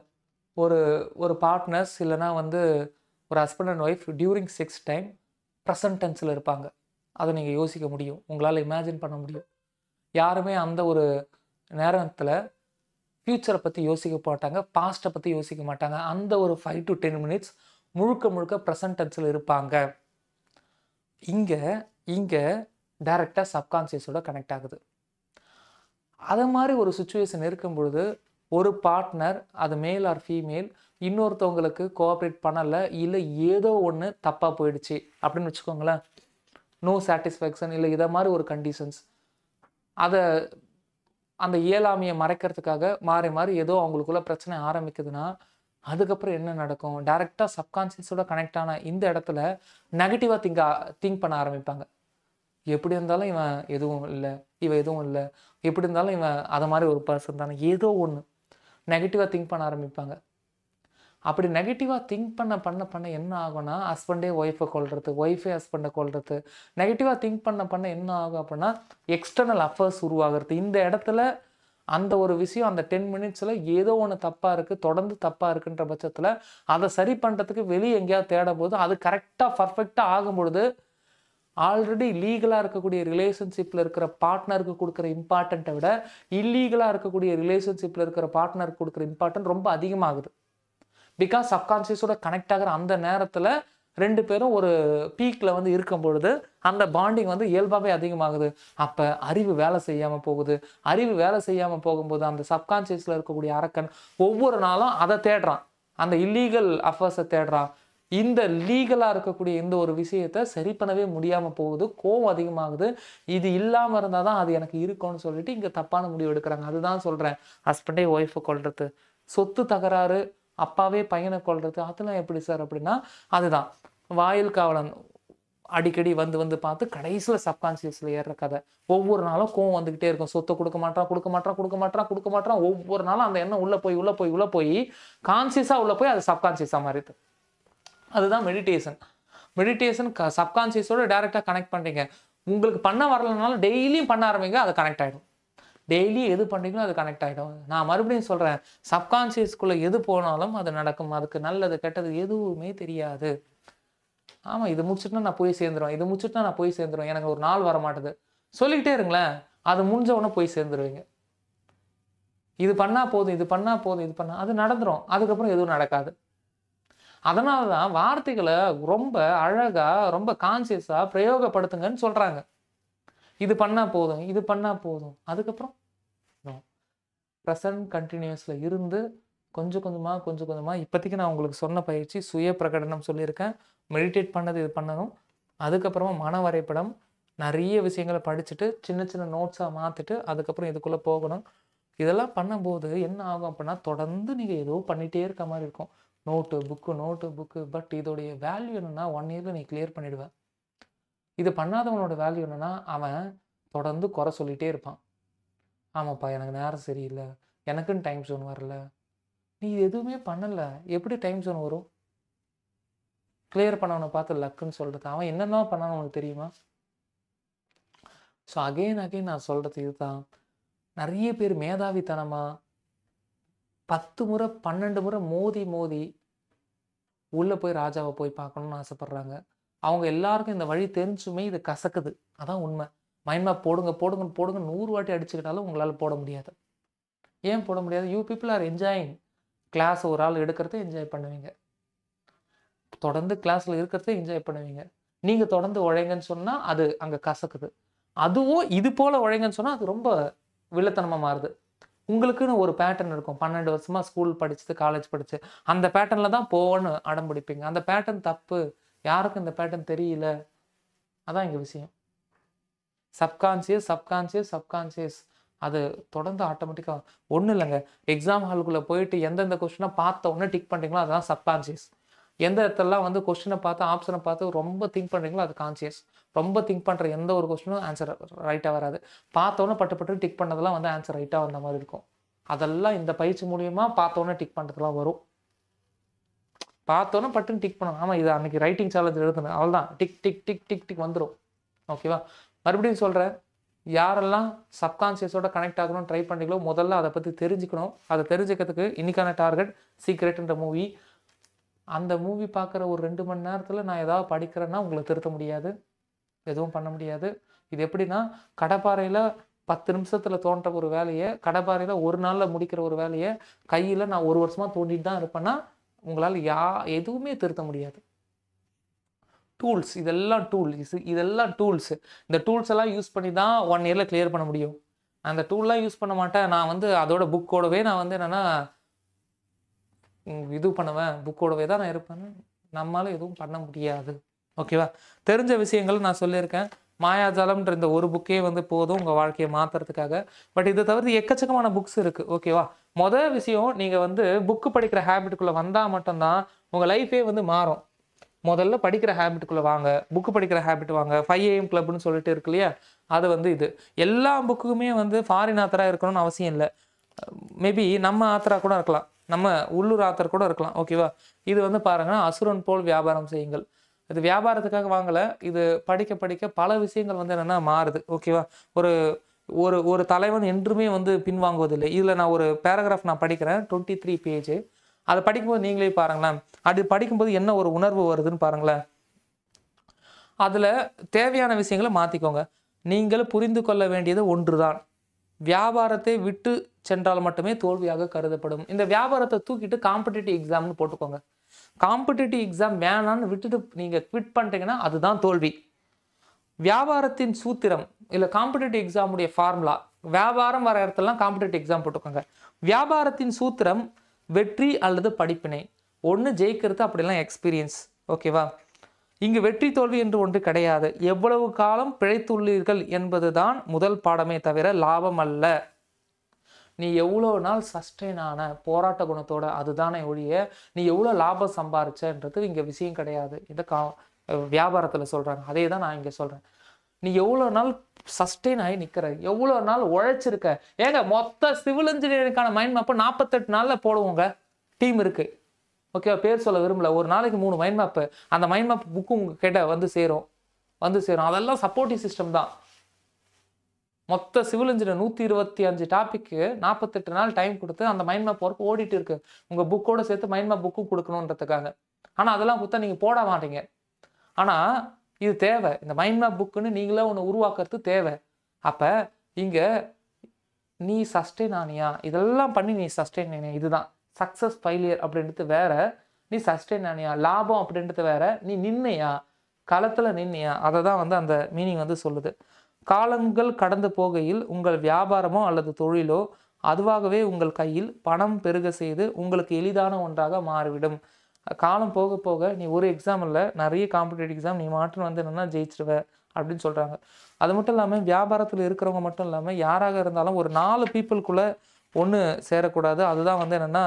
ஒரு ஒரு பார்ட்னர்ஸ் இல்லைனா வந்து ஒரு husband and wife during sex time present டென்ஸில் இருப்பாங்க. அதை நீங்கள் யோசிக்க முடியும், உங்களால் இமேஜின் பண்ண முடியும். யாருமே அந்த ஒரு நேரத்தில் ஃப்யூச்சரை பற்றி யோசிக்க மாட்டாங்க, பாஸ்ட்டை பற்றி யோசிக்க மாட்டாங்க. அந்த ஒரு 5 to 10 minutes முழுக்க முழுக்க ப்ரெசன்ட் டென்ஸில் இருப்பாங்க. இங்கே டைரெக்டாக சப்கான்சியஸோட கனெக்ட் ஆகுது. அது மாதிரி ஒரு சுச்சுவேஷன் இருக்கும் பொழுது ஒரு பார்ட்னர், அது மேல் ஆர் ஃபீமேல், இன்னொருத்தவங்களுக்கு கோஆப்ரேட் பண்ணலை, இல்லை ஏதோ ஒன்று தப்பாக போயிடுச்சு அப்படின்னு வச்சுக்கோங்களேன், நோ சாட்டிஸ்ஃபேக்ஷன் இல்லை இதை மாதிரி ஒரு கண்டிஷன்ஸ், அதை அந்த இயலாமையை மறைக்கிறதுக்காக மாறி மாறி ஏதோ அவங்களுக்குள்ள பிரச்சனை ஆரம்பிக்குதுன்னா அதுக்கப்புறம் என்ன நடக்கும்? டைரெக்டாக சப்கான்சியஸோட கனெக்ட் ஆன இந்த இடத்துல நெகட்டிவாக திங்க் பண்ண ஆரம்பிப்பாங்க. எப்படி இருந்தாலும் இவன் எதுவும் இல்லை, இவன் எதுவும் இல்லை, எப்படி இருந்தாலும் இவன் அதை மாதிரி ஒரு பர்சன் தானே, ஏதோ ஒன்று நெகட்டிவாக திங்க் பண்ண ஆரம்பிப்பாங்க. அப்படி நெகட்டிவாக திங்க் பண்ண என்ன ஆகும்னா ஹஸ்பண்டே ஒய்ஃபை கொள்வது, ஒய்ஃபே ஹஸ்பண்டை கொள்வது. நெகட்டிவாக திங்க் பண்ண என்ன ஆகும் அப்படின்னா எக்ஸ்டர்னல் அஃபேர்ஸ் உருவாகிறது. இந்த இடத்துல அந்த ஒரு விஷயம் அந்த 10 minutesல ஏதோ ஒன்று தப்பாக இருக்குது, தொடர்ந்து தப்பாக இருக்குன்ற பட்சத்தில் அதை சரி பண்ணுறதுக்கு வெளியே எங்கேயாவது தேடும் போது அது கரெக்டாக பர்ஃபெக்டாக ஆகும் பொழுது ஆல்ரெடி லீகலாக இருக்கக்கூடிய ரிலேஷன்ஷிப்பில் இருக்கிற பார்ட்னருக்கு கொடுக்குற இம்பார்ட்டண்ட்டை விட இல்லீகலாக இருக்கக்கூடிய ரிலேஷன்ஷிப்பில் இருக்கிற பார்ட்னருக்கு கொடுக்குற இம்பார்ட்டன்ட் ரொம்ப அதிகமாகுது. பிகாஸ் சப்கான்சியஸோட கனெக்ட் ஆகிற அந்த நேரத்தில் 2 பேரும் ஒரு பீக்கில் வந்து இருக்கும் பொழுது அந்த பாண்டிங் வந்து இயல்பாகவே அதிகமாகுது. அப்போ அறிவு வேலை செய்யாமல் போகுது. அறிவு வேலை செய்யாமல் போகும்போது அந்த சப்கான்சியஸில் இருக்கக்கூடிய அரக்கன் ஒவ்வொரு நாளும் அதை தேடுறான், அந்த இல்லீகல் அஃபேர்ஸை தேடுறான். இந்த லீகலாக இருக்கக்கூடிய இந்த ஒரு விஷயத்தை சரி பண்ணவே முடியாமல் போகுது, கோவம் அதிகமாகுது. இது இல்லாமல் இருந்தால் தான் அது எனக்கு இருக்கும்னு சொல்லிட்டு இங்கே தப்பான முடிவு எடுக்கிறாங்க. அதுதான் சொல்கிறேன், ஹஸ்பண்டே ஒய்ஃபை கொள்வது, சொத்து தகராறு, அப்பாவே பையனை கொள்வது, அதெல்லாம் எப்படி சார் அப்படின்னா அதுதான் வாயில் காவலன் அடிக்கடி வந்து வந்து பார்த்து கடைசியில் சப்கான்சியஸில் ஏறுற கதை. ஒவ்வொரு நாளும் கோவம் வந்துக்கிட்டே இருக்கும், சொத்தை கொடுக்க மாட்டான். ஒவ்வொரு நாளும் அந்த எண்ணம் உள்ளே போய் கான்சியஸாக உள்ளே போய் அது சப்கான்சியஸாக மாறிடுது. அதுதான் மெடிடேஷன் சப்கான்சியஸோட டைரெக்டாக கனெக்ட் பண்ணுறீங்க. உங்களுக்கு பண்ண வரலனாலும் டெய்லியும் பண்ண ஆரம்பிங்க, அது கனெக்ட் ஆகிடும். டெய்லி எது பண்ணுறீங்களோ அது கனெக்ட் ஆகிடும். நான் மறுபடியும் சொல்கிறேன், சப்கான்சியஸ்குள்ளே எது போனாலும் அது நடக்கும். அதுக்கு நல்லது கெட்டது எதுவுமே தெரியாது. ஆமாம், இது முடிச்சுட்டுனா நான் போய் சேர்ந்துருவேன், எனக்கு ஒரு நாள் வர மாட்டுது சொல்லிக்கிட்டே இருங்களேன், அது முடிஞ்ச உடனே போய் சேர்ந்துருவீங்க. இது பண்ணால் போதும், அது நடந்துடும். அதுக்கப்புறம் எதுவும் நடக்காது. அதனால தான் வார்த்தைகளை ரொம்ப அழகாக ரொம்ப கான்சியஸாக பிரயோகப்படுத்துங்கன்னு சொல்கிறாங்க. இது பண்ணால் போதும், அதுக்கப்புறம் ப்ரெசன்ட் கண்டினியூஸில் இருந்து கொஞ்சம் கொஞ்சமாக இப்போதைக்கு நான் உங்களுக்கு சொன்ன பயிற்சி சுய பிரகடனம் சொல்லியிருக்கேன். மெடிடேட் பண்ணது இது பண்ணணும். அதுக்கப்புறமா மன வரைபடம், நிறைய விஷயங்களை படிச்சுட்டு சின்ன நோட்ஸாக மாற்றிட்டு அதுக்கப்புறம் இதுக்குள்ளே போகணும். இதெல்லாம் பண்ணும்போது என்ன ஆகும் அப்படின்னா தொடர்ந்து நீங்கள் ஏதோ பண்ணிகிட்டே இருக்க மாதிரி இருக்கும். Note book. பட் இதோடைய வேல்யூ என்னென்னா 1 yearல நீ கிளியர் பண்ணிடுவேன். இது பண்ணாதவனோட வேல்யூ என்னென்னா அவன் தொடர்ந்து குறை சொல்லிகிட்டே இருப்பான். ஆமாப்பா, எனக்கு நேரம் சரியில்லை, எனக்குன்னு டைம் ஜோன் வரல. நீ எதுவுமே பண்ணலை, எப்படி டைம் ஜோன் வரும்? கிளியர் பண்ணவனை பார்த்து லக்குன்னு சொல்கிறது, அவன் என்னென்ன பண்ணான்னு உனக்கு தெரியுமா? ஸோ அகெயின் நான் சொல்கிறது இதுதான். நிறைய பேர் மேதாவித்தனமாக 10 முறை 12 முறை மோதி உள்ளே போய் ராஜாவை போய் பார்க்கணுன்னு ஆசைப்பட்றாங்க. அவங்க எல்லாருக்கும் இந்த வழி தெரிஞ்சுமே இது கசக்குது. அதான் உண்மை. மைண்ட் மேப் போடுங்க 100 வாட்டி அடிச்சுக்கிட்டாலும் உங்களால் போட முடியாது. ஏன் போட முடியாது? You people are enjoying. Class ஒரு ஆள் எடுக்கிறத என்ஜாய் பண்ணுவீங்க, தொடர்ந்து கிளாஸில் இருக்கிறத என்ஜாய் பண்ணுவீங்க. நீங்கள் தொடர்ந்து உழைங்கன்னு சொன்னால் அது அங்கே கசக்குது. அதுவும் இது போல் உழைங்கன்னு சொன்னால் அது ரொம்ப வில்லத்தனமாக மாறுது. உங்களுக்குன்னு ஒரு பேட்டர்ன் இருக்கும். 12 வருஷமாக ஸ்கூல் படிச்சுட்டு காலேஜ் படிச்சு அந்த பேட்டர்னில் தான் போகணும்னு அடம் பிடிப்பீங்க. அந்த பேட்டர்ன் தப்பு. யாருக்கும் இந்த பேட்டர்ன் தெரியல. அதான் இங்கே விஷயம். சப்கான்சியஸ் அது தொடர்ந்து ஆட்டோமேட்டிக்காக ஒன்றும் இல்லைங்க. எக்ஸாம் ஹாலுக்குள்ளே போயிட்டு எந்தெந்த கொஸ்டினாக பார்த்த உடனே டிக் பண்ணுறீங்களோ அதுதான் சப்கான்சியஸ். எந்த இடத்துலலாம் வந்து கொஸ்டினை பார்த்து ஆப்ஷனை பார்த்து ரொம்ப திங்க் பண்ணுறீங்களோ அது கான்சியஸ். ரொம்ப திங்க் பண்ணுற எந்த ஒரு கொஸ்டினும் ஆன்சர் ரைட்டாக வராது. பார்த்தோன்னே பட்டு பட்டு டிக் பண்ணதெல்லாம் வந்து ஆன்சர் ரைட்டாக வந்த மாதிரி இருக்கும். அதெல்லாம் இந்த பயிற்சி மூலியமாக பார்த்தோன்னே டிக் பண்ணுறதுலாம் வரும். பார்த்தோன்னே பட்டுன்னு டிக் பண்ணணும். ஆமாம், இது அன்றைக்கி ரைட்டிங் சேலஞ்ச் எழுதுனேன், அவ்வளோதான், tick tick tick tick tick வந்துடும். ஓகேவா? மறுபடியும் சொல்கிறேன், யாரெல்லாம் சப்கான்சியஸோட கனெக்ட் ஆகணும்னு ட்ரை பண்ணுறீங்களோ முதல்ல அதை பற்றி தெரிஞ்சுக்கணும். அதை தெரிஞ்சுக்கிறதுக்கு இன்றைக்கான டார்கெட் சீக்ரெட்ன்ற மூவி. அந்த மூவி பார்க்குற ஒரு 2 மணி நேரத்தில் நான் ஏதாவது படிக்கிறேன்னா உங்களை திருத்த முடியாது, எதுவும் பண்ண முடியாது. இது எப்படின்னா, கடப்பாறையில் 10 நிமிஷத்தில் தோன்ற ஒரு வேலையை கடப்பாறையில் ஒரு நாளில் முடிக்கிற ஒரு வேலையை கையில் நான் 1 வருஷமாக தோண்டிட்டு தான் இருப்பேன்னா உங்களால் எதுவுமே திருத்த முடியாது. டூல்ஸ், இதெல்லாம் இதெல்லாம் டூல்ஸ். இந்த டூல்ஸ் எல்லாம் யூஸ் பண்ணி தான் 1 இயரில் கிளியர் பண்ண முடியும். அந்த டூல்லாம் யூஸ் பண்ண மாட்டேன், நான் வந்து அதோட புக்கோடவே நான் வந்து என்னென்னா இது பண்ணுவேன், புக்கோடவே தான் நான் இருப்பேன், நம்மளால எதுவும் பண்ண முடியாது. ஓகேவா? தெரிஞ்ச விஷயங்கள் நான் சொல்லியிருக்கேன். மாயாஜாலம்ன்ற இந்த ஒரு புக்கே வந்து போதும் உங்கள் வாழ்க்கையை மாற்றுறதுக்காக. பட் இதை தவிர்த்து எக்கச்சக்கமான புக்ஸ் இருக்குது. ஓகேவா? மொதல் விஷயம், நீங்கள் வந்து புக்கு படிக்கிற ஹேபிட்டுக்குள்ளே வந்தால் மட்டும்தான் உங்கள் லைஃபே வந்து மாறும். முதல்ல படிக்கிற ஹேபிட்டுக்குள்ளே வாங்க, புக்கு படிக்கிற ஹேபிட் வாங்க. 5 AM கிளப்னு சொல்லிட்டு இருக்கு இல்லையா, அது வந்து இது எல்லா புக்குமே வந்து ஃபாரின் ஆத்தராக இருக்கணும்னு அவசியம் இல்லை. மேபி நம்ம ஆத்தராக கூட இருக்கலாம், நம்ம உள்ளூர் ஆத்தர் கூட இருக்கலாம். ஓகேவா? இது வந்து பாருங்கன்னா, அசுரன் போல் வியாபாரம் செய்யுங்கள். இது வியாபாரத்துக்காக வாங்கலை, இது படிக்க படிக்க பல விஷயங்கள் வந்து என்னென்னா மாறுது. ஓகேவா? ஒரு ஒரு ஒரு தலைவன் என்றுமே வந்து பின்வாங்குவதில்லை. இதில் நான் ஒரு பேராகிராஃப் நான் படிக்கிறேன், 23 பேஜ். அதை படிக்கும்போது நீங்களே பாருங்களேன், அது படிக்கும்போது என்ன ஒரு உணர்வு வருதுன்னு பாருங்களேன். அதில் தேவையான விஷயங்களை மாற்றிக்கோங்க. நீங்கள் புரிந்து கொள்ள வேண்டியது ஒன்றுதான், வியாபாரத்தை விட்டு சென்றால் மட்டுமே தோல்வியாக கருதப்படும். இந்த வியாபாரத்தை தூக்கிட்டு காம்படிட்டிவ் எக்ஸாம்னு போட்டுக்கோங்க. காம்படிட்டிவ் எக்ஸாம் வேணான்னு விட்டுட்டு நீங்கள் குவிட் பண்ணிட்டீங்கன்னா அதுதான் தோல்வி. வியாபாரத்தின் சூத்திரம் இல்லை காம்படிட்டிவ் எக்ஸாமுடைய ஃபார்முலா, வியாபாரம் வர இடத்துலலாம் காம்படிட்டிவ் எக்ஸாம் போட்டுக்கோங்க. வியாபாரத்தின் சூத்திரம் வெற்றி அல்லது படிப்பினை. ஒன்று ஜெயிக்கிறது, அப்படிலாம் எக்ஸ்பீரியன்ஸ். ஓகேவா? இங்கு வெற்றி தோல்வி என்று ஒன்று கிடையாது. எவ்வளவு காலம் பிழைத்துள்ளீர்கள் என்பதுதான் முதல் பாடமே தவிர லாபம் அல்ல. நீ எவ்வளோ நாள் சஸ்டெயின் ஆன போராட்ட குணத்தோட, அதுதானே ஒழிய நீ எவ்வளோ லாபம் சம்பாரிச்சன்றது இங்கே விஷயம் கிடையாது. இதை வியாபாரத்தில் சொல்கிறாங்க, அதே தான் நான் இங்கே சொல்கிறேன். நீ எவ்வளோ நாள் சஸ்டெயின் ஆகி நிற்கிற, எவ்வளோ நாள் உழைச்சிருக்க. ஏங்க, மொத்த சிவில் இன்ஜினியரிங்கான மைண்ட் மேப்பை 48 நாளில் போடுவோங்க, டீம் இருக்குது. ஓகேவா? பேர் சொல்ல விரும்பல. ஒரு நாளைக்கு 3 மைண்ட் மேப்பு, அந்த மைண்ட் மேப் புக்கு உங்கள் கிட்ட வந்து சேரும். அதெல்லாம் சப்போர்ட்டிவ் சிஸ்டம் தான். மொத்த சிவில் இன்ஜினியர் 125 டாபிக்கு 48 நாள் டைம் கொடுத்து அந்த மைண்ட் மேப் ஒர்க் ஓடிட்டு இருக்கு. உங்கள் புக்கோட சேர்த்து மைண்ட் மேப் புக்கும் கொடுக்கணுன்றதுக்காக. ஆனால் அதெல்லாம் கொடுத்தா நீங்கள் போட மாட்டீங்க. ஆனால் இது தேவை, இந்த மைண்ட் மேப் புக்குன்னு நீங்களே ஒன்று உருவாக்குறது தேவை. அப்போ இங்கே நீ சஸ்டெயின் ஆனியா, இதெல்லாம் பண்ணி நீ சஸ்டெயின் ஆனியா, இதுதான் சக்ஸஸ் ஃபெயிலியர் அப்படின்றது வேற, நீ சஸ்டெயின் ஆனியா, லாபம் அப்படின்றது வேற, நீ நின்னையா, களத்தில் நின்னையா, அதை தான் வந்து அந்த மீனிங் வந்து சொல்லுது. காலங்கள் கடந்து போகையில் உங்கள் வியாபாரமோ அல்லது தொழிலோ அதுவாகவே உங்கள் கையில் பணம் பெருக செய்து உங்களுக்கு எளிதான ஒன்றாக மாறிவிடும். காலம் போக போக நீ ஒரு எக்ஸாம் இல்லை, நிறைய காம்படிட்டிவ் எக்ஸாம் நீ மாற்றம் வந்து என்னென்னா ஜெயிச்சிருவ அப்படின்னு சொல்கிறாங்க. அது மட்டும் இல்லாமல் வியாபாரத்தில் இருக்கிறவங்க மட்டும் இல்லாமல் யாராக இருந்தாலும் ஒரு 4 பீப்புளுக்குள்ளே ஒன்று சேரக்கூடாது. அதுதான் வந்து என்னென்னா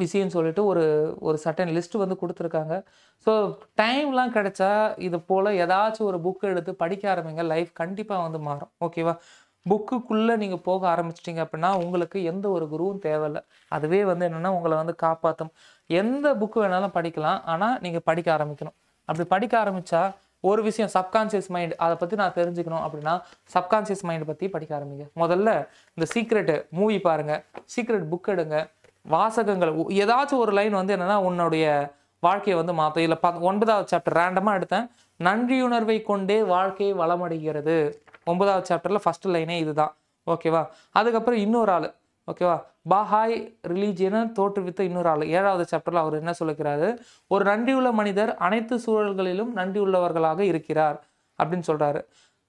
விஷயம்னு சொல்லிட்டு ஒரு சர்டன் லிஸ்ட்டு வந்து கொடுத்துருக்காங்க. ஸோ டைம்லாம் கிடைச்சா இது போல் ஏதாச்சும் ஒரு புக்கு எடுத்து படிக்க ஆரம்பிங்க, லைஃப் கண்டிப்பாக வந்து மாறும். ஓகேவா? புக்குக்குள்ளே நீங்கள் போக ஆரம்பிச்சிட்டிங்க அப்படின்னா உங்களுக்கு எந்த ஒரு குருவும் தேவையில்லை, அதுவே வந்து என்னென்னா உங்களை வந்து காப்பாற்றும். எந்த புக்கு வேணாலும் படிக்கலாம், ஆனால் நீங்கள் படிக்க ஆரம்பிக்கணும். அப்படி படிக்க ஆரம்பித்தா ஒரு விஷயம், சப்கான்ஷியஸ் மைண்ட், அதை பற்றி நான் தெரிஞ்சுக்கணும் அப்படின்னா சப்கான்ஷியஸ் மைண்ட் பற்றி படிக்க ஆரம்பிங்க. முதல்ல இந்த சீக்ரெட்டு மூவி பாருங்கள், சீக்ரெட் புக் எடுங்க, வாசகங்கள் ஏதாச்சும் ஒரு லைன் வந்து என்னென்னா உன்னுடைய வாழ்க்கையை வந்து மாற்றும். இல்லை 9வது சாப்டர் ரேண்டமாக எடுத்தேன், நன்றியுணர்வை கொண்டே வாழ்க்கை வளமடைகிறது. 9வது சாப்டரில் ஃபஸ்ட்டு லைனே இதுதான். ஓகேவா? அதுக்கப்புறம் இன்னொரு ஆள், ஓகேவா, பாஹாய் ரிலீஜியனை தோற்றுவித்த இன்னொரு ஆள் 7வது சாப்டரில் அவர் என்ன சொல்லிக்கிறாரு, ஒரு நன்றியுள்ள மனிதர் அனைத்து சூழல்களிலும் நன்றியுள்ளவர்களாக இருக்கிறார் அப்படின்னு சொல்கிறாரு.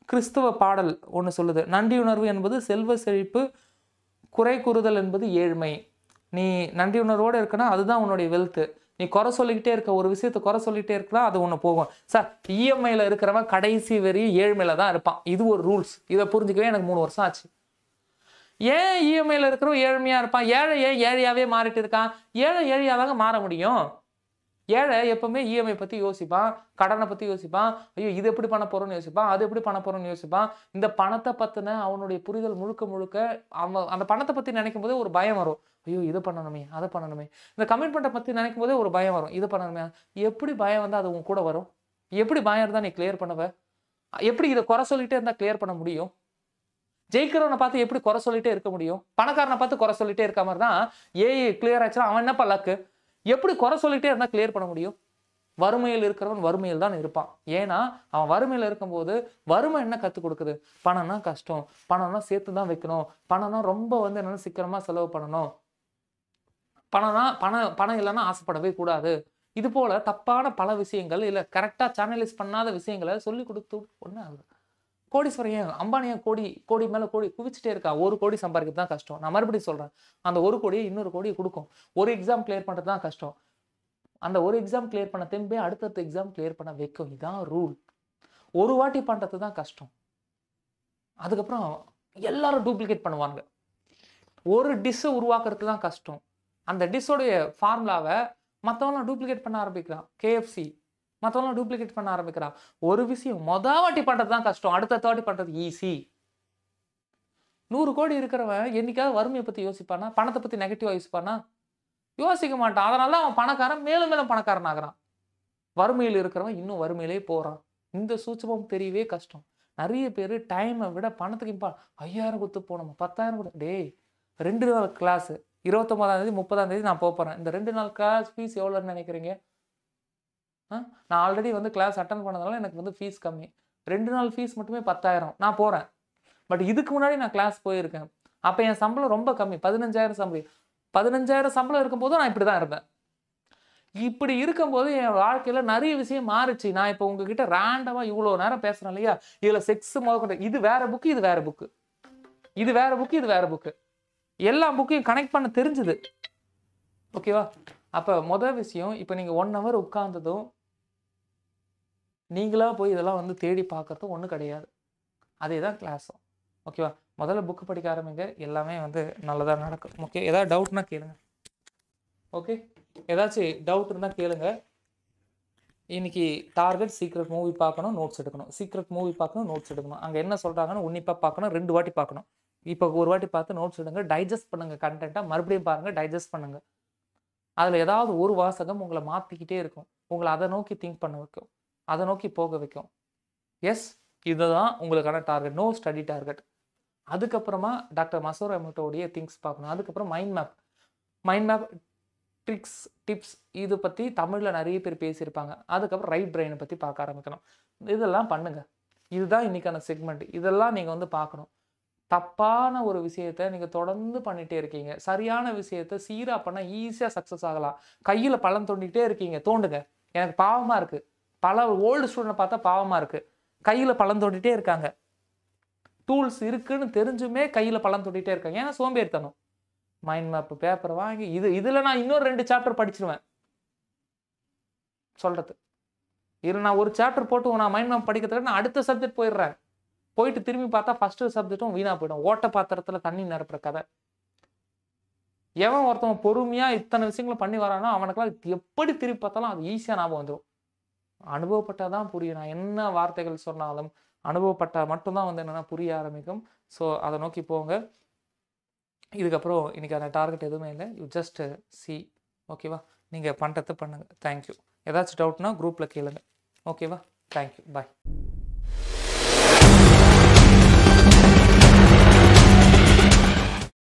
கிறிஸ்துவ பாடல் ஒன்று சொல்லுது, நன்றியுணர்வு என்பது செல்வ செழிப்பு, குறை கூறுதல் என்பது ஏழ்மை. நீ நன்றி உணர்வோடு இருக்கனா அதுதான் உன்னுடைய வெல்த்து. நீ குறை சொல்லிக்கிட்டே இருக்க, ஒரு விஷயத்தை குறை சொல்லிகிட்டே இருக்கலாம், அது ஒன்று போகும். சார், இஎம்ஐயில் இருக்கிறவன் கடைசி வரையும் ஏழ்மையில் தான் இருப்பான், இது ஒரு ரூல்ஸ். இதை புரிஞ்சுக்கவே எனக்கு 3 வருஷம் ஆச்சு. ஏன் இஎம்ஐயில் இருக்கிறவன் ஏழ்மையாக இருப்பான்? ஏழையாகவே மாறிட்டு இருக்கான். ஏழையாக தாங்க மாற முடியும். ஏழை எப்பவுமே இஎம்ஐ பத்தி யோசிப்பான், கடனை பத்தி யோசிப்பான், ஐயோ இது எப்படி பண்ண போறோம்னு யோசிப்பான், அது எப்படி பண்ண போறோம்னு யோசிப்பான். இந்த பணத்தை பத்தின அவனுடைய புரிதல் முழுக்க முழுக்க அவன் அந்த பணத்தை பத்தி நினைக்கும் போதே ஒரு பயம் வரும். ஐயோ இதை பண்ணணுமே, அதை பண்ணணுமே. இந்த கமிட்மெண்ட்டை பத்தி நினைக்கும் போதே ஒரு பயம் வரும். இதை பண்ணணுமே. எப்படி பயம் வந்தா அது உன் கூட வரும்? எப்படி பயம் இருந்தா நீ கிளியர் பண்ணுவ? எப்படி இதை குறை சொல்லிட்டே இருந்தா கிளியர் பண்ண முடியும்? ஜெயிக்கிறவனை பார்த்து எப்படி குறை சொல்லிட்டே இருக்க முடியும்? பணக்காரனை பார்த்து குறை சொல்லிட்டே இருக்க மாதிரி தான் ஏஐ கிளியர் ஆச்சுன்னா அவன் என்னப்பா லக்கு? எப்படி குறை சொல்லிட்டே இருந்தா கிளியர் பண்ண முடியும்? வறுமையில் இருக்கிறவன் வறுமையில் தான் இருப்பான். ஏன்னா அவன் வறுமையில் இருக்கும்போது வறுமை என்ன கற்றுக் கொடுக்குது? பணம்னா கஷ்டம், பணம்னா சேர்த்து தான் வைக்கணும், பணம்னா ரொம்ப வந்து என்னன்னா சிக்கனமா செலவு பண்ணணும், பணம் இல்லைன்னா ஆசைப்படவே கூடாது. இது போல தப்பான பல விஷயங்கள் இல்லை கரெக்டாக சேனலைஸ் பண்ணாத விஷயங்களை சொல்லி கொடுத்து ஒன்று ஆகுது. கோடீஸ்வரன் ஏன் அம்பானி ஏன் கோடி மேலே கோடி குவிச்சிட்டே இருக்கா? 1 கோடி சம்பாதிக்கிறது தான் கஷ்டம். நான் மறுபடியும் சொல்கிறேன், அந்த 1 கோடியை இன்னொரு கோடியை கொடுக்கும். ஒரு எக்ஸாம் கிளியர் பண்ணுறது தான் கஷ்டம். அந்த ஒரு எக்ஸாம் கிளியர் பண்ண தெம்பே அடுத்தடுத்த எக்ஸாம் கிளியர் பண்ண வைக்கும். இதுதான் ரூல். ஒரு வாட்டி பண்ணுறது தான் கஷ்டம். அதுக்கப்புறம் எல்லாரும் டூப்ளிகேட் பண்ணுவாங்க. ஒரு டிஷ்ஷை உருவாக்குறது தான் கஷ்டம். அந்த டிஷ்ஷோடைய ஃபார்முலாவை மற்றவங்களாம் டூப்ளிகேட் பண்ண ஆரம்பிக்கிறான். KFC மற்றவங்களாம் டூப்ளிகேட் பண்ண ஆரம்பிக்கிறான். ஒரு விஷயம் மொதல் வாட்டி பண்ணுறது தான் கஷ்டம், அடுத்த வாட்டி பண்ணுறது ஈஸி. 100 கோடி இருக்கிறவன் என்னைக்காவது வறுமையை பற்றி யோசிப்பானா? பணத்தை பற்றி நெகட்டிவாக யோசிப்பானா? யோசிக்க மாட்டான். அதனால தான் அவன் பணக்காரன் மேலும் மேலும் பணக்காரன் ஆகிறான். வறுமையில் இருக்கிறவன் இன்னும் வறுமையிலே போகிறான். இந்த சூட்சமம் தெரியவே கஷ்டம். நிறைய பேர் டைமை விட பணத்துக்கு 5000 கொடுத்து போனோம், 10,000 கொடுத்து. டேய் 2 நாள் கிளாஸு 29ஆம் தேதி 30ஆம் தேதி நான் போகிறேன். இந்த 2 நாள் கிளாஸ் ஃபீஸ் எவ்வளோன்னு நினைக்கிறீங்க? நான் ஆல்ரெடி வந்து கிளாஸ் அட்டன் பண்ணதுனால எனக்கு வந்து ஃபீஸ் கம்மி. 2 நாள் ஃபீஸ் மட்டுமே 10,000. நான் போகிறேன். பட் இதுக்கு முன்னாடி நான் கிளாஸ் போயிருக்கேன். அப்போ என் சம்பளம் ரொம்ப கம்மி, 15,000 சம்பளம். 15,000 சம்பளம் இருக்கும்போது நான் இப்படி தான் இருந்தேன். இப்படி இருக்கும்போது என் வாழ்க்கையில் நிறைய விஷயம் மாறுச்சு. நான் இப்போ உங்ககிட்ட ரேண்டமாக இவ்வளோ நேரம் பேசுகிறேன் இல்லையா? இதில் செக்ஸ் முதற்கொண்டு இது வேற புக்கு, இது வேற புக்கு, இது வேற புக்கு, இது வேற புக்கு, எல்லா புக்கையும் கனெக்ட் பண்ண தெரிஞ்சுது. ஓகேவா? அப்போ மொதல் விஷயம், இப்போ நீங்கள் 1 hour உட்கார்ந்ததும் நீங்களா போய் இதெல்லாம் வந்து தேடி பார்க்கறதும் ஒன்றும் கிடையாது. அதே தான் கிளாஸும். ஓகேவா? முதல்ல புக்கு படிக்க ஆரம்பிங்க, எல்லாமே வந்து நல்லதாக நடக்கும். ஓகே, ஏதாவது டவுட்னா கேளுங்க. ஓகே, ஏதாச்சும் டவுட் இருந்தால் கேளுங்க. இன்னைக்கு டார்கெட் சீக்ரெட் மூவி பார்க்கணும், நோட்ஸ் எடுக்கணும். சீக்ரெட் மூவி பார்க்கணும், நோட்ஸ் எடுக்கணும். அங்கே என்ன சொல்கிறாங்கன்னு உன்னிப்பாக பார்க்கணும். 2 வாட்டி பார்க்கணும். இப்போ 1 வாட்டி பார்த்து நோட்ஸ் எடுங்க, டைஜஸ்ட் பண்ணுங்கள் கண்டென்ட்டாக, மறுபடியும் பாருங்கள், டைஜஸ்ட் பண்ணுங்கள். அதில் ஏதாவது ஒரு வாசகம் உங்களை மாற்றிக்கிட்டே இருக்கும், உங்களை அதை நோக்கி திங்க் பண்ண வைக்கும், அதை நோக்கி போக வைக்கும். எஸ், இதுதான் உங்களுக்கான டார்கெட், நோ ஸ்டடி டார்கெட். அதுக்கப்புறமா டாக்டர் மசூரோ எமோட்டோடைய திங்ஸ் பார்க்கணும். அதுக்கப்புறம் மைண்ட் மேப் ட்ரிக்ஸ் டிப்ஸ் இது பற்றி தமிழில் நிறைய பேர் பேசியிருப்பாங்க. அதுக்கப்புறம் ரைட் பிரெயினை பற்றி பார்க்க ஆரம்பிக்கணும். இதெல்லாம் பண்ணுங்க. இதுதான் இன்னைக்கான செக்மெண்ட். இதெல்லாம் நீங்கள் வந்து பார்க்கணும். தப்பான ஒரு விஷயத்த நீங்கள் தொடர்ந்து பண்ணிகிட்டே இருக்கீங்க. சரியான விஷயத்த சீராக பண்ணால் ஈஸியாக சக்ஸஸ் ஆகலாம். கையில் பள்ளம் தோண்டிகிட்டே இருக்கீங்க, தோண்டுங்க. எனக்கு பாவமாக இருக்குது. பல ஓல்டு ஸ்டூடெண்ட் பார்த்தா பாவமாக இருக்குது. கையில் பள்ளம் தோண்டிகிட்டே இருக்காங்க. டூல்ஸ் இருக்குன்னு தெரிஞ்சுமே கையில் பள்ளம் தோண்டிகிட்டே இருக்காங்க. ஏன்னா சோம்பேறித்தனம். மைண்ட் மேப் பேப்பரை வாங்கி இதில் நான் இன்னொரு 2 சாப்டர் படிச்சிருவேன் சொல்கிறது. இதில் நான் ஒரு சாப்டர் போட்டு நான் மைண்ட் மேப் படிக்கிறதுக்கு நான் அடுத்த சப்ஜெக்ட் போயிடுறேன். போயிட்டு திரும்பி பார்த்தா ஃபஸ்ட்டு சப்ஜெக்ட்டும் வீணாக போயிடும். ஓட்ட பாத்திரத்தில் தண்ணி நிரப்புற கதை. எவன் ஒருத்தவன் பொறுமையாக இத்தனை விஷயங்களை பண்ணி வரானோ அவனுக்கெல்லாம் எப்படி திருப்பி பார்த்தாலும் அது ஈஸியாக ஞாபகம் வந்துடும். அனுபவப்பட்டால் தான் புரியும். நான் என்ன வார்த்தைகள் சொன்னாலும் அனுபவப்பட்டால் மட்டும்தான் வந்து என்னென்னா புரிய ஆரம்பிக்கும். ஸோ அதை நோக்கி போங்க. இதுக்கப்புறம் இன்றைக்கான டார்கெட் எதுவுமே இல்லை. You just C. ஓகேவா? நீங்கள் பண்ணுறது பண்ணுங்கள். தேங்க்யூ. ஏதாச்சும் டவுட்னா குரூப்பில் கேளுங்க. ஓகேவா? தேங்க்யூ. பாய்.